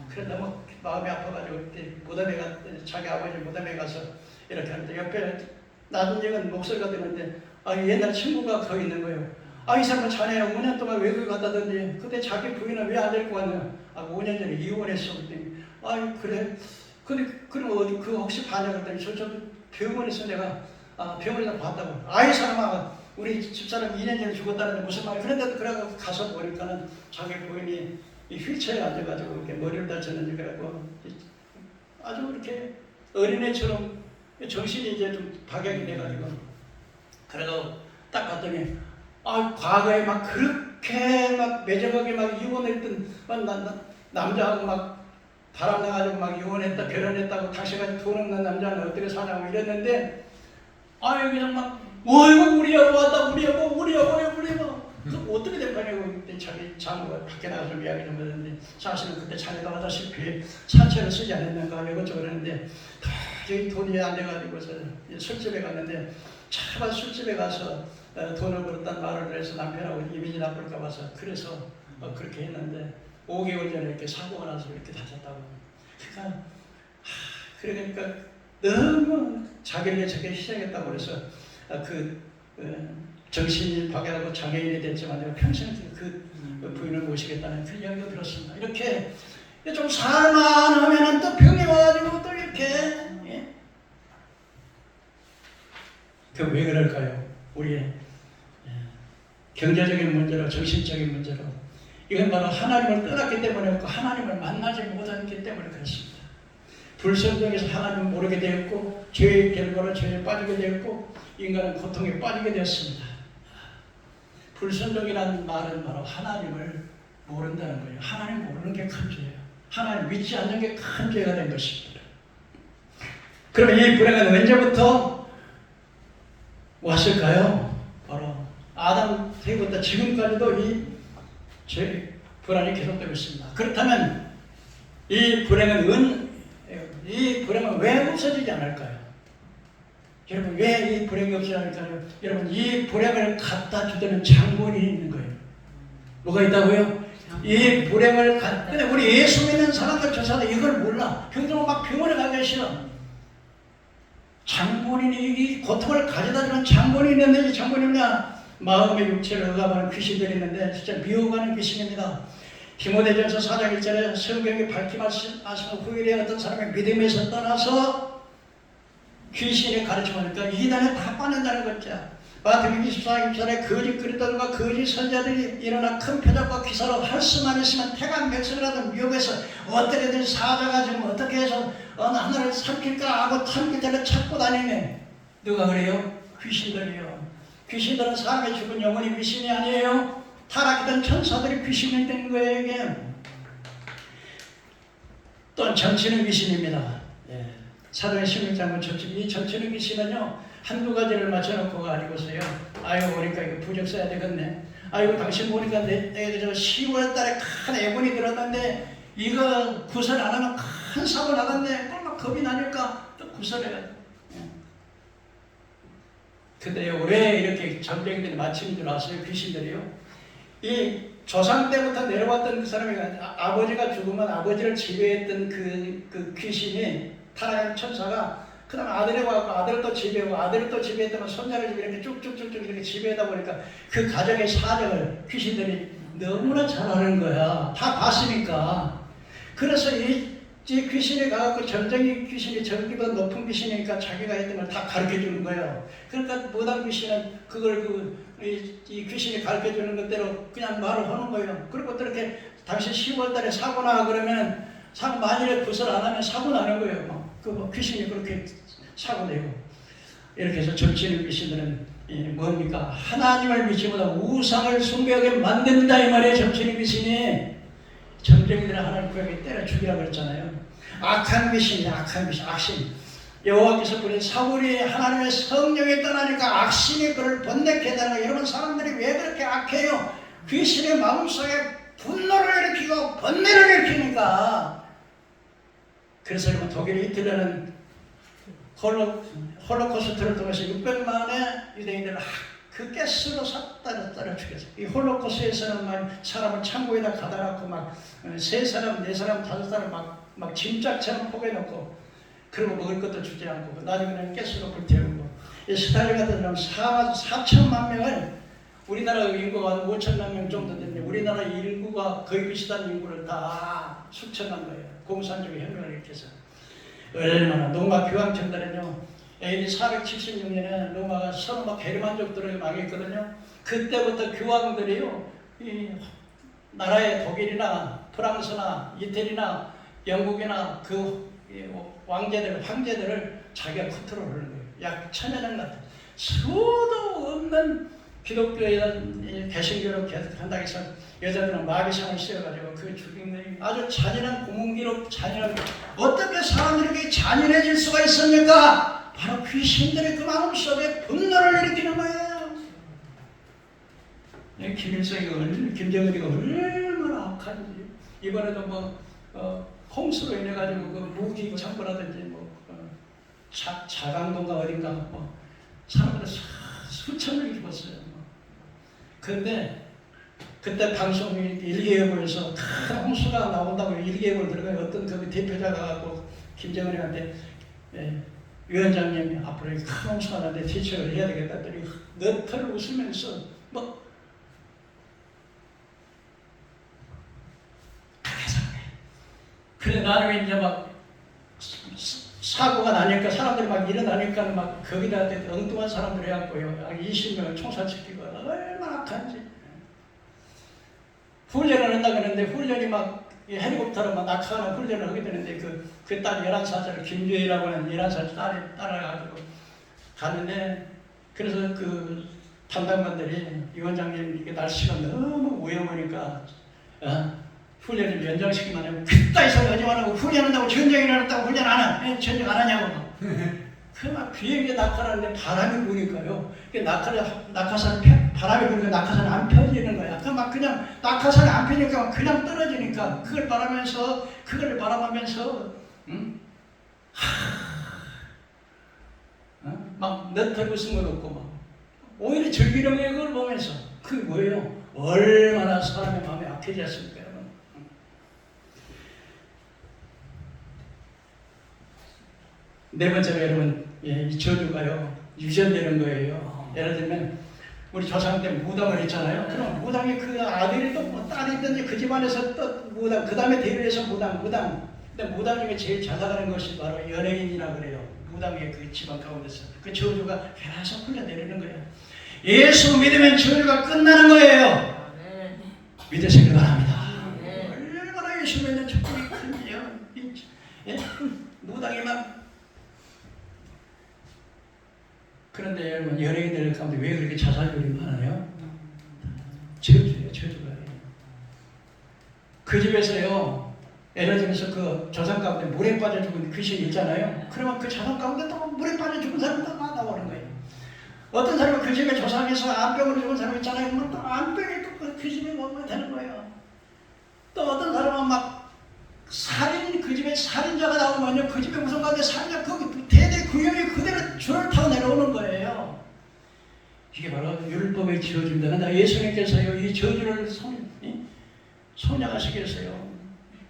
A: 그래 너무 마음이 아파가지고 그때 무덤에 자기 아버지 무덤에 가서 이렇게 하는데 옆에 나중에는 목소리가 들었는데 옛날 친구가 거기 있는 거예요. 이 사람은 자네가 5년 동안 외국에 갔다더니 그때 자기 부인은 왜 안 데리고 왔냐? 5년 전에 이혼했어. 그랬더니 그래? 그럼 어디 그 혹시 봤냐? 그랬더니 저 병원에서 내가 병원에서 봤다고. 이 사람아 우리 집사람 2년 전에 죽었다는데 무슨 말이야? 그런데도 그래서 가서 보니까는 자기 부인이 이 휠체어에 앉아가지고 이렇게 머리를 다쳤는지 그래갖고 아주 이렇게 어린애처럼 정신이 이제 좀 박약이 돼가지고 그래도 딱 봤더니 과거에 막 그렇게 막 매정하게 막 이혼했던 남자하고 막 바람나가지고 막 이혼했다 결혼했다고 당시까지 돈 없는 남자는 어떻게 사냐고 이랬는데 그냥 막 어이구 우리 여보 왔다 우리 여보 그 어떻게 된 거냐고 그때 자기 장모가 밖에 나가서 이야기 좀 하는데 사실은 그때 자네가 하다시피 산채를 쓰지 않았는가 이것저것 그랬는데 도저히 돈이 안 돼가지고서 술집에 갔는데 차마 술집에 가서 돈을 벌었다는 말을 해서 남편하고 이민이 나쁠까 봐서 그래서 그렇게 했는데 5개월 전에 이렇게 사고가 나서 이렇게 다쳤다고. 그러니까 너무 자기를 저렇게 희생했다고 그래서 정신이 박약하고 장애인이 됐지만 내가 평생 그 부인을 모시겠다는 그 이야기도 들었습니다. 이렇게 좀 살만하면 또 병이 와가지고 또 이렇게 왜 그럴까요? 우리의 경제적인 문제로 정신적인 문제로 이건 바로 하나님을 떠났기 때문에 없고 하나님을 만나지 못했기 때문에 그렇습니다. 불순종에서 하나님을 모르게 되었고 죄의 결과로 죄에 빠지게 되었고 인간은 고통에 빠지게 되었습니다. 불순종이라는 말은 바로 하나님을 모른다는 거예요. 하나님 모르는 게 큰 죄예요. 하나님 믿지 않는 게 큰 죄가 된 것입니다. 그러면 이 불행은 언제부터 왔을까요? 바로 아담 때부터 지금까지도 이 죄 불안이 계속되고 있습니다. 그렇다면 이 불행은 왜 없어지지 않을까요? 여러분 왜 이 불행이 없어지지 않을까요? 여러분 이 불행을 갖다 주려는 장본인이 있는 거예요. 뭐가 있다고요? 이 불행을 근데 우리 예수 믿는 사람들 저 사람 이걸 몰라. 평소에 막 병원에 가기 싫어. 장본인이 이 고통을 가져다 주는 장본인이 있는데 이 장본인이냐? 마음의 육체를 억압하는 귀신들이 있는데 진짜 미혹하는 귀신입니다. 디모데전서 4장 1절에 성경이 밝히 말씀하시는 후일에 어떤 사람의 믿음에서 떠나서 귀신이 가르쳐보니까 이단에 다 빠진다는 거죠. 마태복음 24장 24절에 거짓 그리스도들과 거짓 선자들이 일어나 큰 표적과 기사로 할 수만 있으면 태강 멸석을 하던 미혹에서 어떻게든 사자가 지금 어떻게 해서 어느 하나를 삼킬까 하고 탐기대를 찾고 다니네. 누가 그래요? 귀신들이요. 귀신들은 사람의 죽은 영혼이 귀신이 아니에요. 타락했던 천사들이 귀신이 된 거예요. 이게 또한 점치는 귀신입니다. 사도의 16장은 이 점치는 귀신은요 한두 가지를 맞춰놓고가 아니고서요 보니까 이거 부적 써야 되겠네. 당신 보니까 내가 저 10월 달에 큰 애군이 들었는데 이거 구설 안 하면 큰 사고 나갔네. 막 겁이 나니까 또 구설해요. 근데요 왜 이렇게 점쟁이들이 맞추는 줄 아세요? 귀신들이요. 이 조상 때부터 내려왔던 그 사람이 아버지가 죽으면 아버지를 지배했던 그 귀신이 타락한 천사가 그 다음에 아들이 와서 아들을 또 지배하고 아들을 또 지배했다면 손자를 이렇게 쭉쭉쭉쭉 이렇게 지배하다 보니까 그 가정의 사정을 귀신들이 너무나 잘 아는 거야. 다 봤으니까. 그래서 이 귀신이 가갖고 점쟁이 귀신이 저기보다 높은 귀신이니까 자기가 했던 걸 다 가르쳐 주는 거예요. 그러니까 무당 귀신은 그걸 이 귀신이 가르쳐 주는 것대로 그냥 말을 하는 거예요. 그리고 또 이렇게 당신 10월 달에 사고 나 그러면 사고 만일에 구설 안 하면 사고 나는 거예요. 귀신이 그렇게 사고 내고 이렇게 해서 점치는 귀신들은 뭡니까? 하나님을 믿지보다 우상을 숭배하게 만든다 이 말이에요. 정치인 귀신이. 점쟁이들은 하나님 구약에 때려 죽이라고 그랬잖아요. 악한 귀신이야. 악한 귀신, 악신. 여호와께서 부린 사울이 하나님의 성령에 떠나니까 악신이 그를 번뇌케 하는 거예요. 여러분, 사람들이 왜 그렇게 악해요? 귀신의 마음속에 분노를 일으키고 번뇌를 일으키니까. 그래서 여러분, 독일이 히틀러는 홀로코스트를 통해서 600만의 유대인들을 그 가스로 떨어 죽였어요. 이 홀로코스트에서는 막 사람을 창고에다 가다놓고 막 3사람, 4사람, 5사람 막 짐짝처럼 포개놓고, 그리고 먹을 것도 주지 않고 나중에는 가스로 불태우고. 이 스탈린 같은 사람 4천만 명을, 우리나라 인구가 5천만 명 정도 되는데 우리나라 인구가 거의 비슷한 인구를 다 숙청한 거예요. 공산주의 혁명을 일으켜서. 얼마나 로마 교황청들은요, AD 476년에 로마가 서로 막 게르만족들을 망했거든요. 그때부터 교황들이요, 이 나라의 독일이나 프랑스나 이태리나 영국이나 그 왕제들, 황제들을 자기가 컨트롤하는 거예요. 약 1000여 년 같은 수도 없는 기독교에 개신교로 한다고 해서 여자들은 마귀상을 씌워가지고 그 죽이는 아주 잔인한 고문기로, 잔인한, 어떻게 사람들에게 잔인해질 수가 있습니까? 바로 귀신들의 그 마음속에 분노를 일으키는 거예요. 김일성이, 김정은이가 얼마나 악한지. 이번에도 홍수로 인해가지고 그 무기 창고라든지 자강동가 어딘가 사람들이 수천 명이 죽었어요. 그런데 그때 방송이 일개예보에서 큰 홍수가 나온다고 일개예보를 들어가요. 어떤 그 대표자가 가고 김정은이한테 위원장님 앞으로 큰 홍수가 나는데 대처를 해야 되겠다 했더니 너털 웃으면서 그래 나중에 이제 막 사고가 나니까 사람들이 막 일어나니까 막 거기다 엉뚱한 사람들 해갖고요 20명을 총살시키고 얼마나 악한지. 훈련을 한다 그러는데 훈련이 막 헬리콥터로 막 낙하하는 훈련을 하게 되는데 그 딸 11살짜리 김주혜라고 하는 11살 딸이 따라가지고 갔는데, 그래서 그 담당관들이 위원장님 이게 날씨가 너무 위험하니까 훈련을 연장시키면 하면 그따위 소리 하지 말라고, 훈련한다고 전쟁이 일어났다고 훈련 안 해? 전쟁 안 하냐고. 그 막 비행기에 낙하하는데 바람이 부니까요. 낙하산 바람이 부니까 낙하산이 안 펴지는 거야. 그냥 낙하산이 안 펴니까 그냥 떨어지니까 그걸 바라보면서 막 너털고 쓴 것 없고 막 오히려 즐기는 거예요. 그걸 보면서. 그게 뭐예요? 얼마나 사람의 마음이 악해졌습니까, 여러분? 네 번째로 여러분, 이 저주가요 유전되는 거예요. 예를 들면 우리 조상 때 무당을 했잖아요. 그럼 무당이 그 아들이 또 딸이 있든지 그 집안에서 또 무당, 그 다음에 대리해서 무당. 근데 무당 중에 제일 잘 나가는 것이 바로 연예인이라 그래요. 무당의 그 집안 가운데서 그 저주가 계속 흘러내리는 거예요. 예수 믿으면 저주가 끝나는 거예요. 믿으시길 바랍니다. 얼마나 예수 믿는 축복이 큰지요. 무당이 막. 그런데 여러분, 연예인들 가운데 왜 그렇게 자살률이 많아요? 저주예요, 저주가. 그 집에서요, 예를 들면서 그 조상 가운데 물에 빠져 죽은 귀신이 있잖아요. 그러면 그 조상 가운데 또 물에 빠져 죽은 사람도 나오는 거예요. 어떤 사람은 그 집에 조상에서 암병으로 죽은 사람 있잖아요. 그러면 또 암병이 또 그 집에 먹으면 되는 거예요. 또 어떤 사람은 막 그 집에 살인자가 나오면요, 그 집에 무슨 가운데 살인자, 거기 대대 구형이 그대로 줄을 타고 내려오는 거예요. 이게 바로 율법의 저주입니다. 그러나 예수님께서요, 이 저주를 소략하시기 위해서요,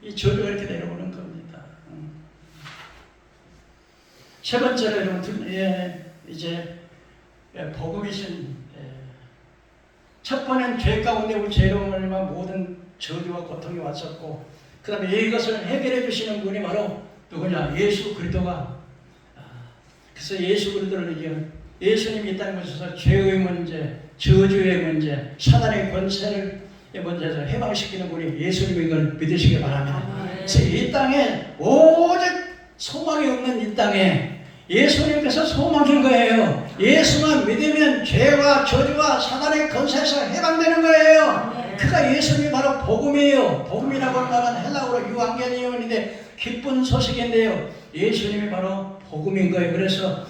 A: 이 저주가 이렇게 내려오는 겁니다. 세 번째로 여러분, 이제 복음이신, 첫 번엔 죄 가운데 우리 죄로 말미암아 모든 저주와 고통이 왔었고, 그 다음에 이것을 해결해 주시는 분이 바로 누구냐? 예수 그리스도가. 그래서 예수 그리스도를 예수님이 이 땅에 오셔서 죄의 문제, 저주의 문제, 사단의 권세를 문제에서 해방시키는 분이 예수님인 걸 믿으시기 바랍니다. 그래서 이 땅에 오직 소망이 없는 이 땅에 예수님께서 소망인 거예요. 예수만 믿으면 죄와 저주와 사단의 권세에서 해방되는 거예요. 그가 예수님이 바로 복음이에요. 복음이라고 말하는 헬라어로 유앙겔리온인데 기쁜 소식인데요. 예수님이 바로 복음인 거예요. 그래서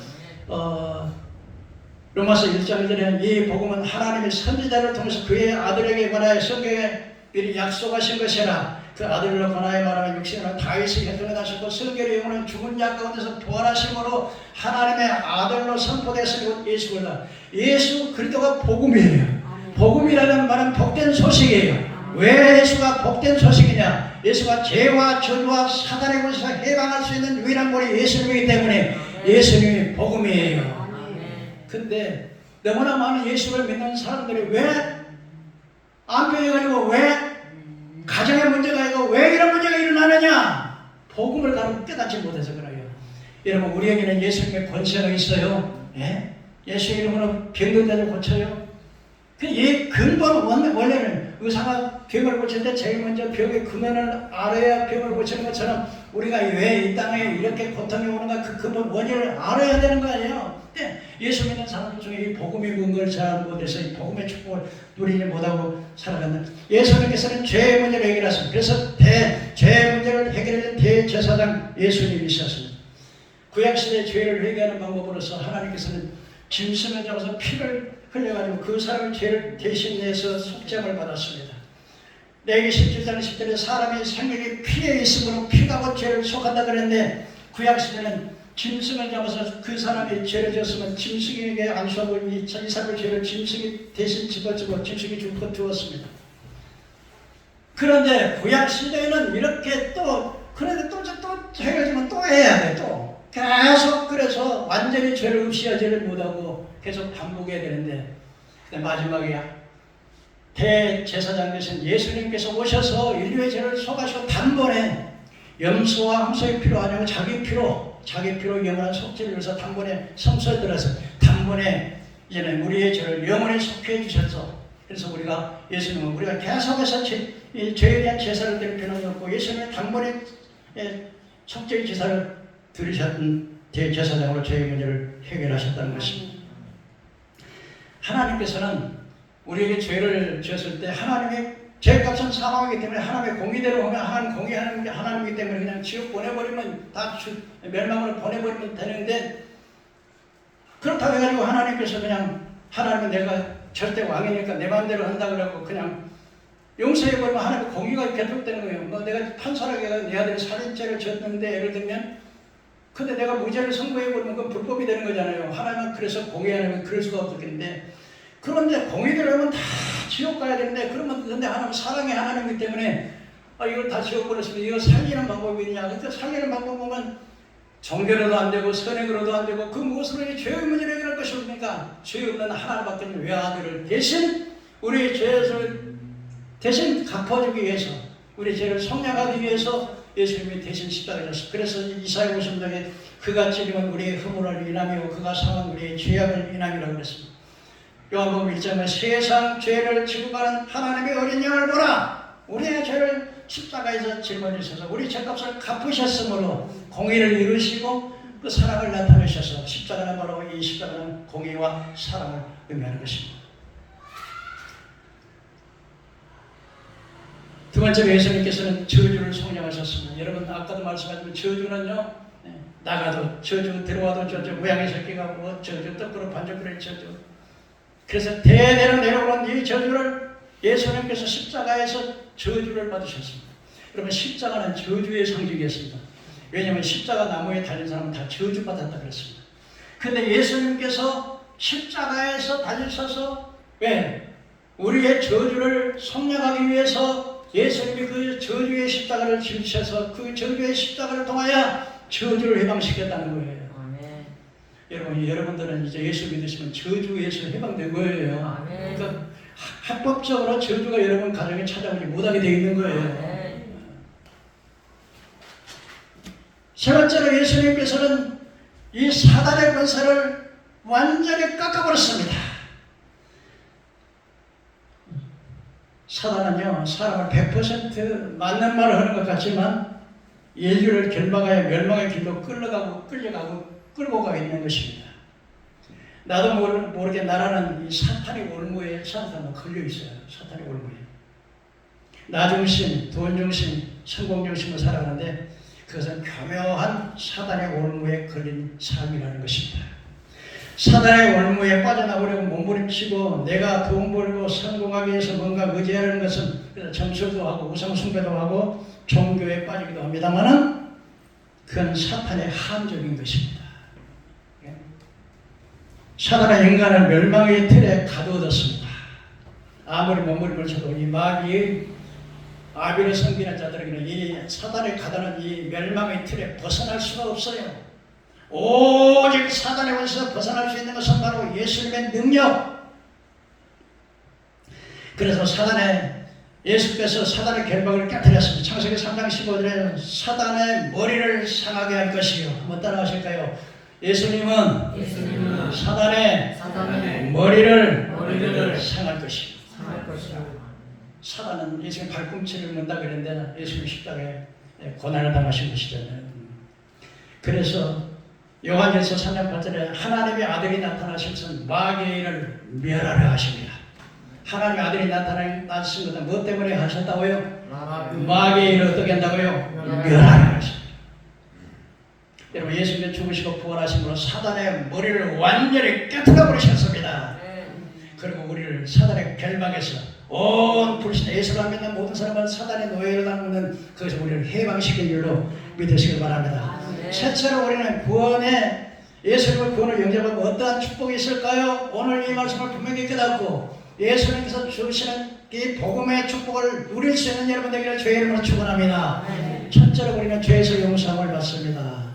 A: 로마서 1장 1절에 이 복음은 하나님의 선지자를 통해서 그의 아들에게 관하여 성경에 미리 약속하신 것이라. 그 아들로 관하여 말하면 육신으로 다윗의 혈통에 나셨고 성결의 영혼은 죽은 자 가운데서 부활하심으로 하나님의 아들로 선포되었으니 예수 그리스도다. 예수 그리스도가 복음이에요. 복음이라는 말은 복된 소식이에요. 왜 예수가 복된 소식이냐? 예수가 죄와 저주와 사단의 권세에서 해방할 수 있는 유일한 분이 예수님이기 때문에 예수님이 복음이에요. 근데 너무나 많은 예수를 믿는 사람들이 왜 안 변해가지고 왜 가정의 문제가 있고 왜 이런 문제가 일어나느냐? 복음을 깨닫지 못해서 그래요. 여러분 우리에게는 예수님의 권세가 있어요. 예? 예수 이름으로 병든 자를 고쳐요. 이 근본 원래는 의사가 병을 고칠 때 제일 먼저 병의 근원을 알아야 병을 고치는 것처럼 우리가 왜 이 땅에 이렇게 고통이 오는가 그 근본 원인을 알아야 되는 거 아니에요. 근데 예수 믿는 사람들 중에 이 복음이 뭔가를 잘 못해서 이 복음의 축복을 누리지 못하고 살아간다. 예수님께서는 죄의 문제를 해결하셨습니다. 그래서 죄의 문제를 해결하는 대제사장 예수님이셨습니다. 구약시대 죄를 회개하는 방법으로서 하나님께서는 짐승을 잡아서 피를 흘려가지고 그 사람의 죄를 대신해서 속죄함을 받았습니다. 레위기 17장 10절에 사람이 생명이 피에 있으므로 피가 곧 죄를 속한다 그랬는데 구약시대는 짐승을 잡아서 그 사람이 죄를 지었으면 짐승에게 안수하고 이 사람의 죄를 짐승이 대신 짚어주고 짐승이 죽고 두었습니다. 그런데 구약시대에는 이렇게 그런데 또 해가지고 또 해야 돼. 또 계속 그래서 완전히 죄를 없이하지를 못하고 계속 반복해야 되는데 마지막에 대제사장 되신 예수님께서 오셔서 인류의 죄를 속하시고 단번에 염소와 함소의 피로 아니고 자기 피로 영원한 속죄를 위해서 단번에 성소에 들어서 단번에 이제는 우리의 죄를 영원히 속해 주셔서 그래서 우리가 예수님은 우리가 계속해서 죄에 대한 제사를 드릴 필요는 없고 예수님의 단번에 속죄의 제사를 들으셨던 대제사장으로 죄의 문제를 해결하셨다는 것입니다. 하나님께서는 우리에게 죄를 지었을 때 하나님의 죄값은 사망이기 때문에 하나님의 공의대로 보면 하나님 공의하는 게 하나님이기 때문에 그냥 지옥 보내버리면 다 멸망으로 보내버리면 되는데 그렇다고 해가지고 하나님께서 그냥 하나님은 내가 절대 왕이니까 내 마음대로 한다 그러고 그냥 용서해버리면 하나님의 공의가 결핍되는 거예요. 뭐 내가 판사라고 해서 내 아들이 살인죄를 지었는데 예를 들면 근데 내가 무죄를 선고해버리면 그건 불법이 되는 거잖아요. 하나님은 그래서 공의하는 그럴 수가 없겠는데 그런데 공의대로 하면 다 지옥 가야 되는데 그러면 근데 하나님은 사랑의 하나님이기 때문에 이걸 다 지옥 보냈으면 이거 살리는 방법이 있냐? 그러니까 살리는 방법 보면 정죄로도 안 되고 선행으로도 안 되고 그 무엇으로 죄의 문제를 해결할 것입니까? 죄 없는 하나님밖에 외아들을 대신 우리의 죄를 대신 갚아주기 위해서 우리 죄를 성량하기 위해서 예수님이 대신 십자가에 졌습니다. 그래서 이사야 50장에 그가 찔림은 우리의 허물을 인함이고 그가 상한 우리의 죄악을 인함이라고 그랬습니다. 요한복음 1장에 세상 죄를 지고 가는 하나님의 어린 양을 보라. 우리의 죄를 십자가에서 짊어지셔서 우리 죄값을 갚으셨으므로 공의를 이루시고 그 사랑을 나타내셔서 십자가는 바로 이 십자가는 공의와 사랑을 의미하는 것입니다. 두 번째로 예수님께서는 저주를 성령하셨습니다. 여러분 아까도 말씀하셨지만 저주는요 나가도 저주 들어와도 저주 모양의 새끼가 뭐 저주 떡으로 반죽그릇 저주 그래서 대대로 내려오는 이 저주를 예수님께서 십자가에서 저주를 받으셨습니다. 여러분 십자가는 저주의 상징이었습니다. 왜냐하면 십자가 나무에 달린 사람은 다 저주받았다 그랬습니다. 그런데 예수님께서 십자가에서 달리셔서 왜? 우리의 저주를 속량하기 위해서 예수님이 그 저주의 십자가를 지으셔서 그 저주의 십자가를 통하여 저주를 해방시켰다는 거예요. 여러분들은 이제 예수 믿으시면 저주에서 해방된 거예요. 그러니까 합법적으로 저주가 여러분 가정에 찾아오지 못하게 되어 있는 거예요. 세 번째로 예수님께서는 이 사단의 권세를 완전히 깎아버렸습니다. 사단은요 사람을 100% 맞는 말을 하는 것 같지만 인류를 결박하여 멸망의 길로 끌려가고 끌고 가 있는 것입니다. 나도 모르게 나라는 이 사탄의 올무에 사탄은 걸려 있어요. 사탄의 올무에. 나 중심, 돈 중심, 성공 중심으로 살아가는데 그것은 교묘한 사단의 올무에 걸린 삶이라는 것입니다. 사단의 올무에 빠져나오려고 몸부림치고 내가 돈 벌고 성공하기 위해서 뭔가 의지하는 것은 점수도 하고 우상숭배도 하고 종교에 빠지기도 합니다만은 그건 사탄의 함정인 것입니다. 사단은 인간을 멸망의 틀에 가두어뒀습니다. 아무리 몸부림을 쳐도 이 마귀의 아비를 섬기는 자들에게는 이 사단에 가다는 이 멸망의 틀에 벗어날 수가 없어요. 오직 사단의 원수에서 벗어날 수 있는 것은 바로 예수님의 능력. 그래서 예수께서 사단의 결박을 깨뜨렸습니다. 창세기 3장 15절에 사단의 머리를 상하게 할 것이요. 한번 따라하실까요? 예수님은 사단의 머리를 상할 것이요. 사단은 예수님 발꿈치를 문다 그랬는데 예수님 십자가에 고난을 당하신 것이잖아요. 그래서 요한일서 3장 8절에 하나님의 아들이 나타나신 것은 마귀의 일을 멸하려 하십니다. 하나님의 아들이 나타나신 것은 무엇 때문에 하셨다고요? 마귀의 일을 어떻게 한다고요? 멸하려 하십니다. 여러분, 예수님은 죽으시고 부활하심으로 사단의 머리를 완전히 깨뜨려 버리셨습니다. 그리고 우리를 사단의 결박에서 온 불신 예수를 믿는 모든 사람은 사단의 노예를 당하는 그것을 우리를 해방시킨 줄로 믿으시길 바랍니다. 최초로 우리는 구원에 예수님의 구원을 영접하고 어떠한 축복이 있을까요? 오늘 이 말씀을 분명히 깨닫고 예수님께서 주시는 이 복음의 축복을 누릴 수 있는 여러분 되기를 주의 이름으로 축원합니다. 첫째로 우리는 죄에서 용서함을 받습니다.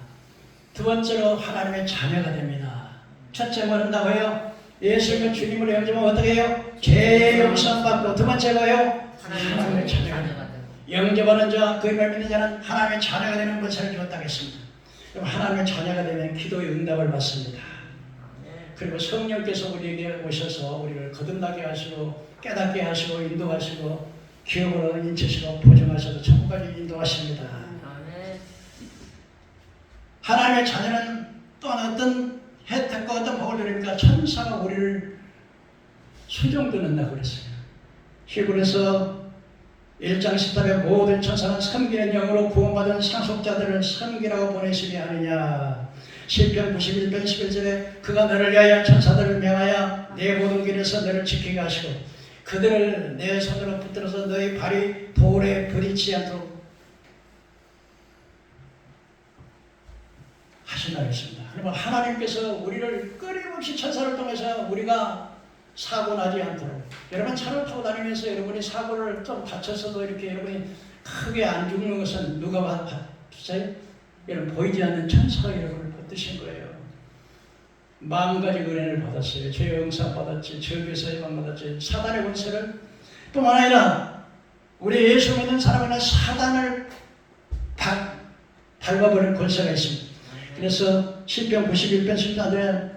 A: 두 번째로 하나님의 자녀가 됩니다. 첫째 뭐 한다고요? 예수님을 주님으로 영접하면 어떻게 해요? 죄 용서 받고 두 번째가요? 하나님의 자녀가 됩니다. 영접하는 자, 그 이름을 믿는 자는 하나님의 자녀가 되는 것을 주었다고 했습니다. 그럼 하나님의 자녀가 되면 기도의 응답을 받습니다. 그리고 성령께서 우리에게 오셔서 우리를 거듭나게 하시고 깨닫게 하시고 인도하시고 기업으로 인치시고 보증하셔서 천국까지 인도하십니다. 하나님의 자녀는 또한 어떤 혜택과 어떤 복을 누립니까? 천사가 우리를 수종 듣는다고 그랬어요. 히브리서 1장 10절에 모든 천사는 섬기는 영으로 구원받은 상속자들을 섬기라고 보내심이 아니냐. 시편 91편 11절에 그가 너를 위하여 천사들을 명하여 내 모든 길에서 너를 지키게 하시고 그들을 내 손으로 붙들어서 너희 발이 돌에 부딪히지 않도록 하신다고 했습니다. 그러면 하나님께서 우리를 끊임없이 천사를 통해서 우리가 사고 나지 않도록, 여러분 차를 타고 다니면서 여러분이 사고를 좀 다쳤어도 이렇게 여러분이 크게 안 죽는 것은 누가 봤어요? 여러분 보이지 않는 천사가 여러분을 붙드신 거예요. 마음가지 은혜를 받았어요. 죄 용서 받았지, 죄에서 해방받았지, 사단의 권세를 뿐만 아니라 우리 예수 믿는 사람에는 사단을 밟아버리는 권세가 있습니다. 그래서 시편 91편 14절에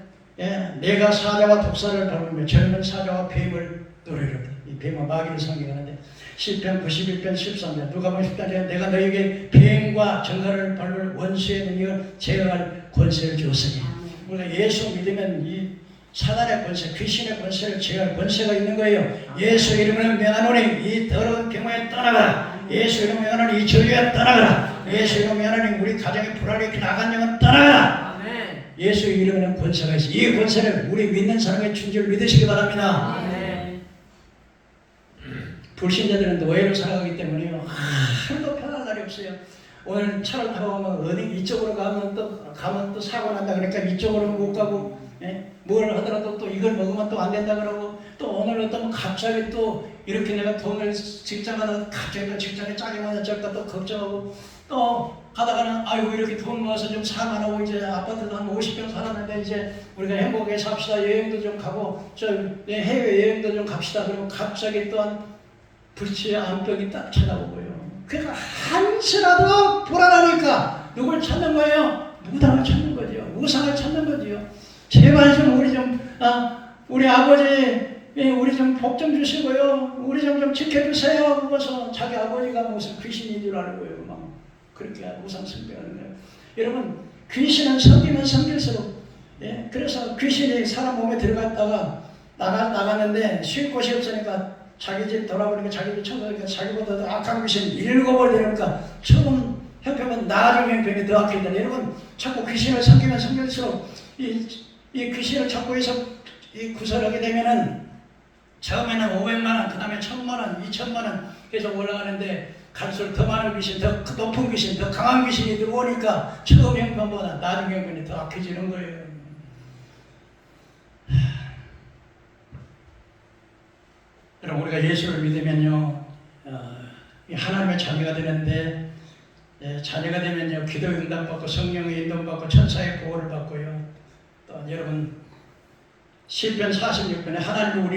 A: 내가 사자와 독사를 밟으며 젊은 사자와 뱀을 노래를, 이 뱀은 마귀를 상징하는데 시편 91편 13절 누가복음 10장에 내가 너에게 뱀과 정갈을 밟을 원수의 능력을 제어할 권세를 주었으니, 우리가 예수 믿으면 이 사단의 권세, 귀신의 권세를 제어할 권세가 있는 거예요. 예수 이름으로 명하노니 이 더러운 병에 떠나가라. 예수 이름으로 명하노니 이 저주에 떠나가라. 예수 이름으로 명하노니 우리 가정의 불안이 나간 영은 떠나가라. 예수 이름에는 권세가 있어. 이 권세를 우리 믿는 사람의 준줄 믿으시기 바랍니다. 불신자들은 노예로 살아가기 때문에요. 하루도 편안한 날이 없어요. 오늘 차를 타고 가면 어디 이쪽으로 가면 또 사고 난다 그러니까 이쪽으로 못 가고, 뭘 하더라도 또 이걸 먹으면 또 안 된다 그러고, 또 오늘 어떤 갑자기 또 이렇게 내가 돈을 직장하다 갑자기 또 직장에 짜증만 어쩔까 또 걱정하고, 또 가다가는 아이고 이렇게 돈 모아서 좀 사만하고 이제 아파트도 한 50평 살았는데 이제 우리가 행복하게 삽시다, 여행도 좀 가고 해외 여행도 좀 갑시다. 그러면 갑자기 또한 불치의 암벽이 딱 쳐다보고요. 그러니까 한시라도 불안하니까 누굴 찾는 거예요? 무당을 찾는 거죠. 우상을 찾는 거죠. 제발 좀 우리 아버지 우리 좀 복 좀 주시고요. 우리 좀 지켜주세요. 그래서 자기 아버지가 무슨 귀신인 줄 알고요. 막 그렇게 우상 숭배하는 거예요. 여러분 귀신은 섬기면 섬길수록, 예? 그래서 귀신이 사람 몸에 들어갔다가 나갔는데 쉴 곳이 없으니까 자기 집 돌아보니까 자기 집 청소하니까 자기보다 더 악한 귀신 7을 내니까 처음 형편은 나중 형편이 더 악해진다. 여러분 자꾸 귀신을 섬기면 섬길수록 이 귀신을 찾고 해서 이 구설하게 되면은 처음에는 500만원, 그 다음에 1000만원, 2000만원 계속 올라가는데 갈수록 더 많은 귀신, 더 높은 귀신, 더 강한 귀신이 들어오니까 처음 형편보다 나중 형편이 더 악해지는 거예요. 여러분 우리가 예수를 믿으면요 하나님의 자녀가 되는데, 자녀가 되면요 기도 응답받고 성령의 인도받고 천사의 보호를 받고요. 또 여러분 시편 46편에 하나님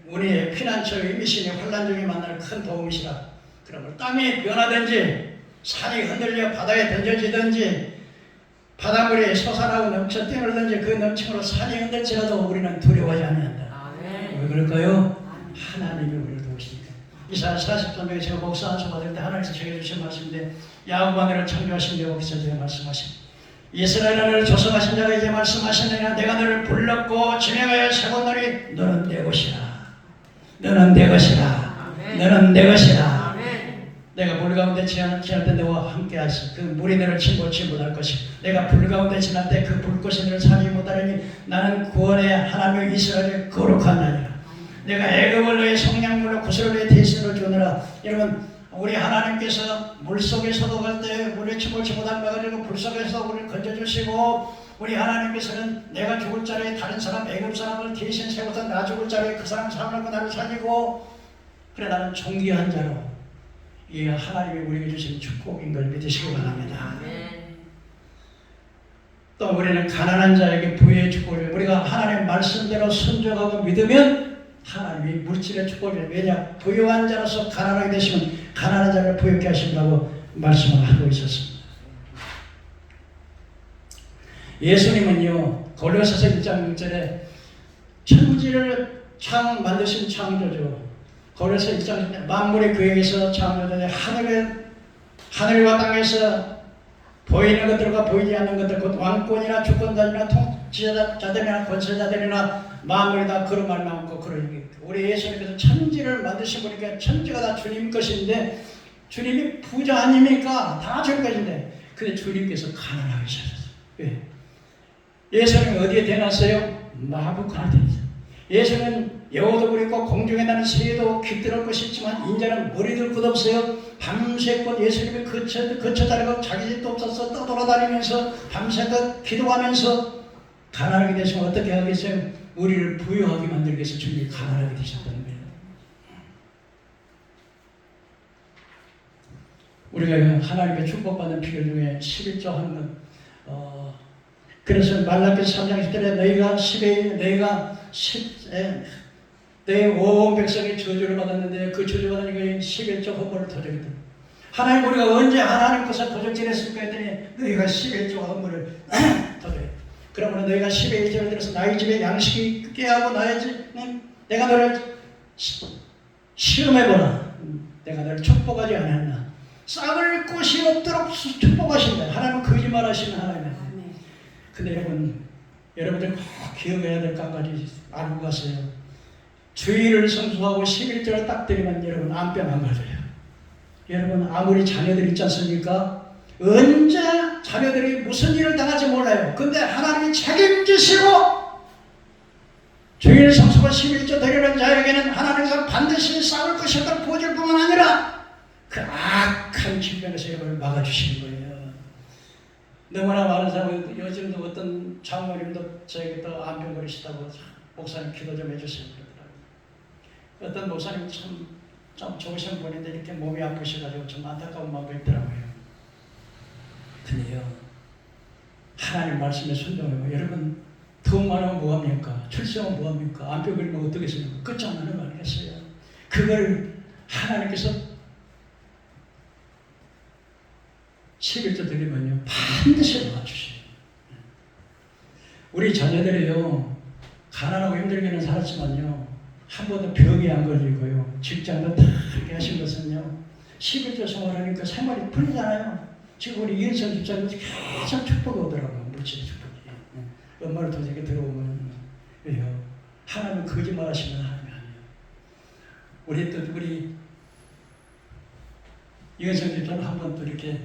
A: 우리의 피난처의 미신이 환난 중에 만날 큰 도움이시라. 그러므로 땅이 변하든지 산이 흔들려 바다에 던져지든지 바닷물이 솟아나고 넘쳐 뛰어들든지 그 넘침으로 산이 흔들지라도 우리는 두려워하지 않는다. 왜 그럴까요? 하나님이 우리를 도우시니까. 이사야 43장에 제가 목사 안수 받을 때 하나님께서 제게 주신 말씀인데, 야곱과 너를 창조하신 여호와께서 제게 말씀하신, 이스라엘아 너를 조성하신 자가 이제 말씀하시느냐, 내가 너를 불렀고 지명하여 세웠노니 너는 내 것이라. 너는 내 것이라. 너는 내 것이라. 내가 물 가운데 지날 때 너와 함께 하시. 그 물이 너를 침몰치 못할 것이. 내가 불 가운데 지날 때 그 불꽃이 너를 살리지 못하리니 나는 구원의 하나님의 이스라엘의 거룩한 나니라. 내가 애굽을 너의 성냥물로 구슬을 너의 대신으로 주느라. 여러분 우리 하나님께서 물속에서도 갈 때 물에 침몰치 못한 바가 되고 불 속에서 우리를 건져주시고, 우리 하나님께서는 내가 죽을 자리에 다른 사람 애굽 사람을 대신 세워서 나 죽을 자리에 그 사람 사람을 나를 살리고, 그래 나는 존귀한 자로, 이 하나님이 우리에게 주신 축복인 걸 믿으시기 바랍니다. 또 우리는 가난한 자에게 부의 축복을, 우리가 하나님의 말씀대로 순종하고 믿으면 하나님이 물질의 축복을, 왜냐 부유한 자로서 가난하게 되시면 가난한 자를 부유케 하신다고 말씀을 하고 있었습니다. 예수님은요 골로새서 1장 6절에 천지를 만드신 창조주, 골로새 1장 만물이 그에게서 창조되되 하늘과 땅에서 보이는 것들과 보이지 않는 것들, 곧 왕권이나 주권자들이나 통치자들이나 권세자들이나 만물이 다 그로 말미암고 그러니, 우리 예수님께서 천지를 만드신 분이니까 천지가 다 주님 것인데, 주님이 부자 아닙니까? 다 주님 것인데, 근데 주님께서 가난하게 사셨어요. 왜? 예수님이 어디에 태어났어요? 나부갓네살. 예수는 여우도 그렇고 공중에 나는 새도 깃들을 것이 있지만 인자는 머리들 것 없어요. 밤새껏 예수님이 거쳐다니고 자기 집도 없어서 떠돌아다니면서 밤새껏 기도하면서 가난하게 되시면 어떻게 하겠어요? 우리를 부유하게 만들기 위해서 주님이 가난하게 되셨다는 거예요. 우리가 하나님의 축복받는 비결 중에 11조 하는 것, 그래서 말라기서 3장 10절에 너희 온 백성이 저주를 받았는데 그 저주 받은 게 11조 헌물을 터뜨렸다. 하나님 우리가 언제 하나님 것을 도적질했을까 했더니 너희가 11조 헌물을 터뜨렸다. 그러므로 너희가 11조를 들어서 나의 집에 양식이 있게 하고 나의 집 내가 너를 시험해보라. 내가 너를 축복하지 않았나. 썩을 곳이 없도록 축복하신다. 하나님은 거짓말하시는 하나님이에요. 근데 여러분들 꼭 기억해야 될 것 한 가지 알고 가세요. 주의를 성수하고 11절을 딱 드리면 여러분 암병 안 걸려요. 여러분 아무리 자녀들 있지 않습니까? 언제 자녀들이 무슨 일을 당할지 몰라요. 근데 하나님이 책임지시고 주의를 성수하고 11절 드리는 자에게는 하나님께서 반드시 싸울 것이었던 보질 뿐만 아니라 그 악한 질병에서 여러분을 막아주시는 거예요. 너무나 많은 사람은 요즘도 어떤 장모님도 저에게 또 암병 걸리시다고 목사님 기도 좀 해주세요 그러더라고요. 어떤 목사님 좀 좋으신 분인데 이렇게 몸이 아프셔가지고 좀 안타까운 마음이 있더라고요. 근데요 하나님 말씀에 순종하고, 여러분 더 많으면 뭐합니까? 출생은 뭐합니까? 암병 걸리면 어떻게 했습니까? 끝장나는 거 아니겠어요? 그걸 하나님께서 11조 드리면요 반드시 도와주셔요. 우리 자녀들이요 가난하고 힘들게는 살았지만요 한 번도 병이 안 걸리고요 직장도 다 그렇게 하신 것은요 11조 생활하니까 생활이 풀리잖아요. 지금 우리 이은성 집사님 계속 축복이 오더라고요. 물질의 축복이. 엄마를 도저히 들어오면 왜요? 하나님은 거짓말 하시는 하나님이 아니에요. 우리 이은성 집사님 한 번 또 이렇게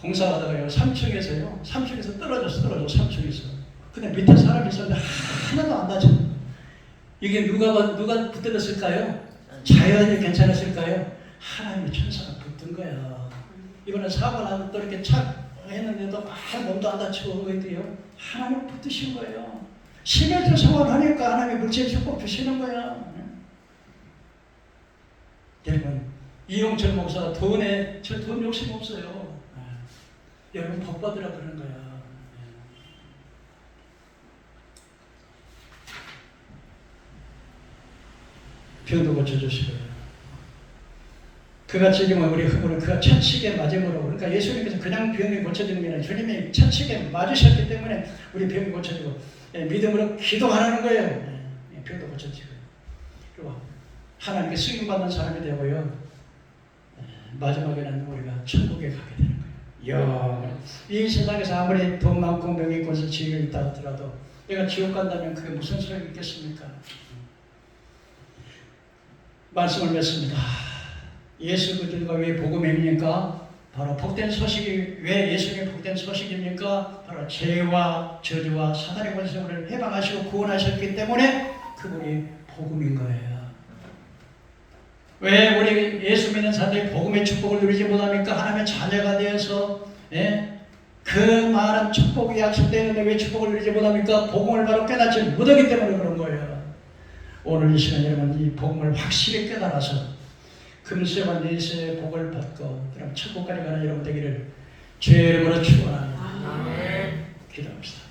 A: 공사하다가요 3층에서 떨어졌어 3층에서. 근데 밑에 사람이 있었는데 하나도 안 다쳐. 이게 누가 붙들었을까요? 자연이 괜찮았을까요? 하나님의 천사가 붙든 거야. 이번에 사고 나서 또 이렇게 착 했는데도 몸도 안 다치고 온 거였대요. 하나님 붙드신 거예요. 심혈도 생활하니까 하나님의 물질 축복 주시는 거야. 여러분, 이용철 목사가 돈 욕심 없어요. 여러분 복 받으라 그런 거야. 병도 고쳐주시고요. 그가 지금 우리 흙으로 그가 차치게 맞음으로, 그러니까 예수님께서 그냥 병이 고쳐지는 게 아니라 주님이 차치게 맞으셨기 때문에 우리 병이 고쳐지고 믿음으로 기도하라는 거예요. 병도 고쳐지고 그리고 하나님께 승인받는 사람이 되고요. 마지막에는 우리가 천국에 가게 되는 거예요. 이 세상에서 아무리 돈 많고 명예 있고 지위가 있다 하더라도 내가 지옥 간다면 그게 무슨 소용이 있겠습니까? 말씀을 맺습니다. 예수 그리스도가 왜 복음입니까? 바로 복된 소식이 왜 예수님의 복된 소식입니까? 바로 죄와 저주와 사단의 권세를 해방하시고 구원하셨기 때문에 그분이 복음인 거예요. 왜 우리 예수 믿는 사람들이 복음의 축복을 누리지 못합니까? 하나님의 자녀가 되어서 그 많은 축복이 약속되는데 왜 축복을 누리지 못합니까? 복음을 바로 깨닫지 못하기 때문에 그런 거예요. 오늘 이 시간 여러분 이 복음을 확실히 깨달아서 금세와 내세의 복을 받고 그럼 천국까지 가는 여러분 되기를 주의 이름으로 축원합니다. 기도합시다.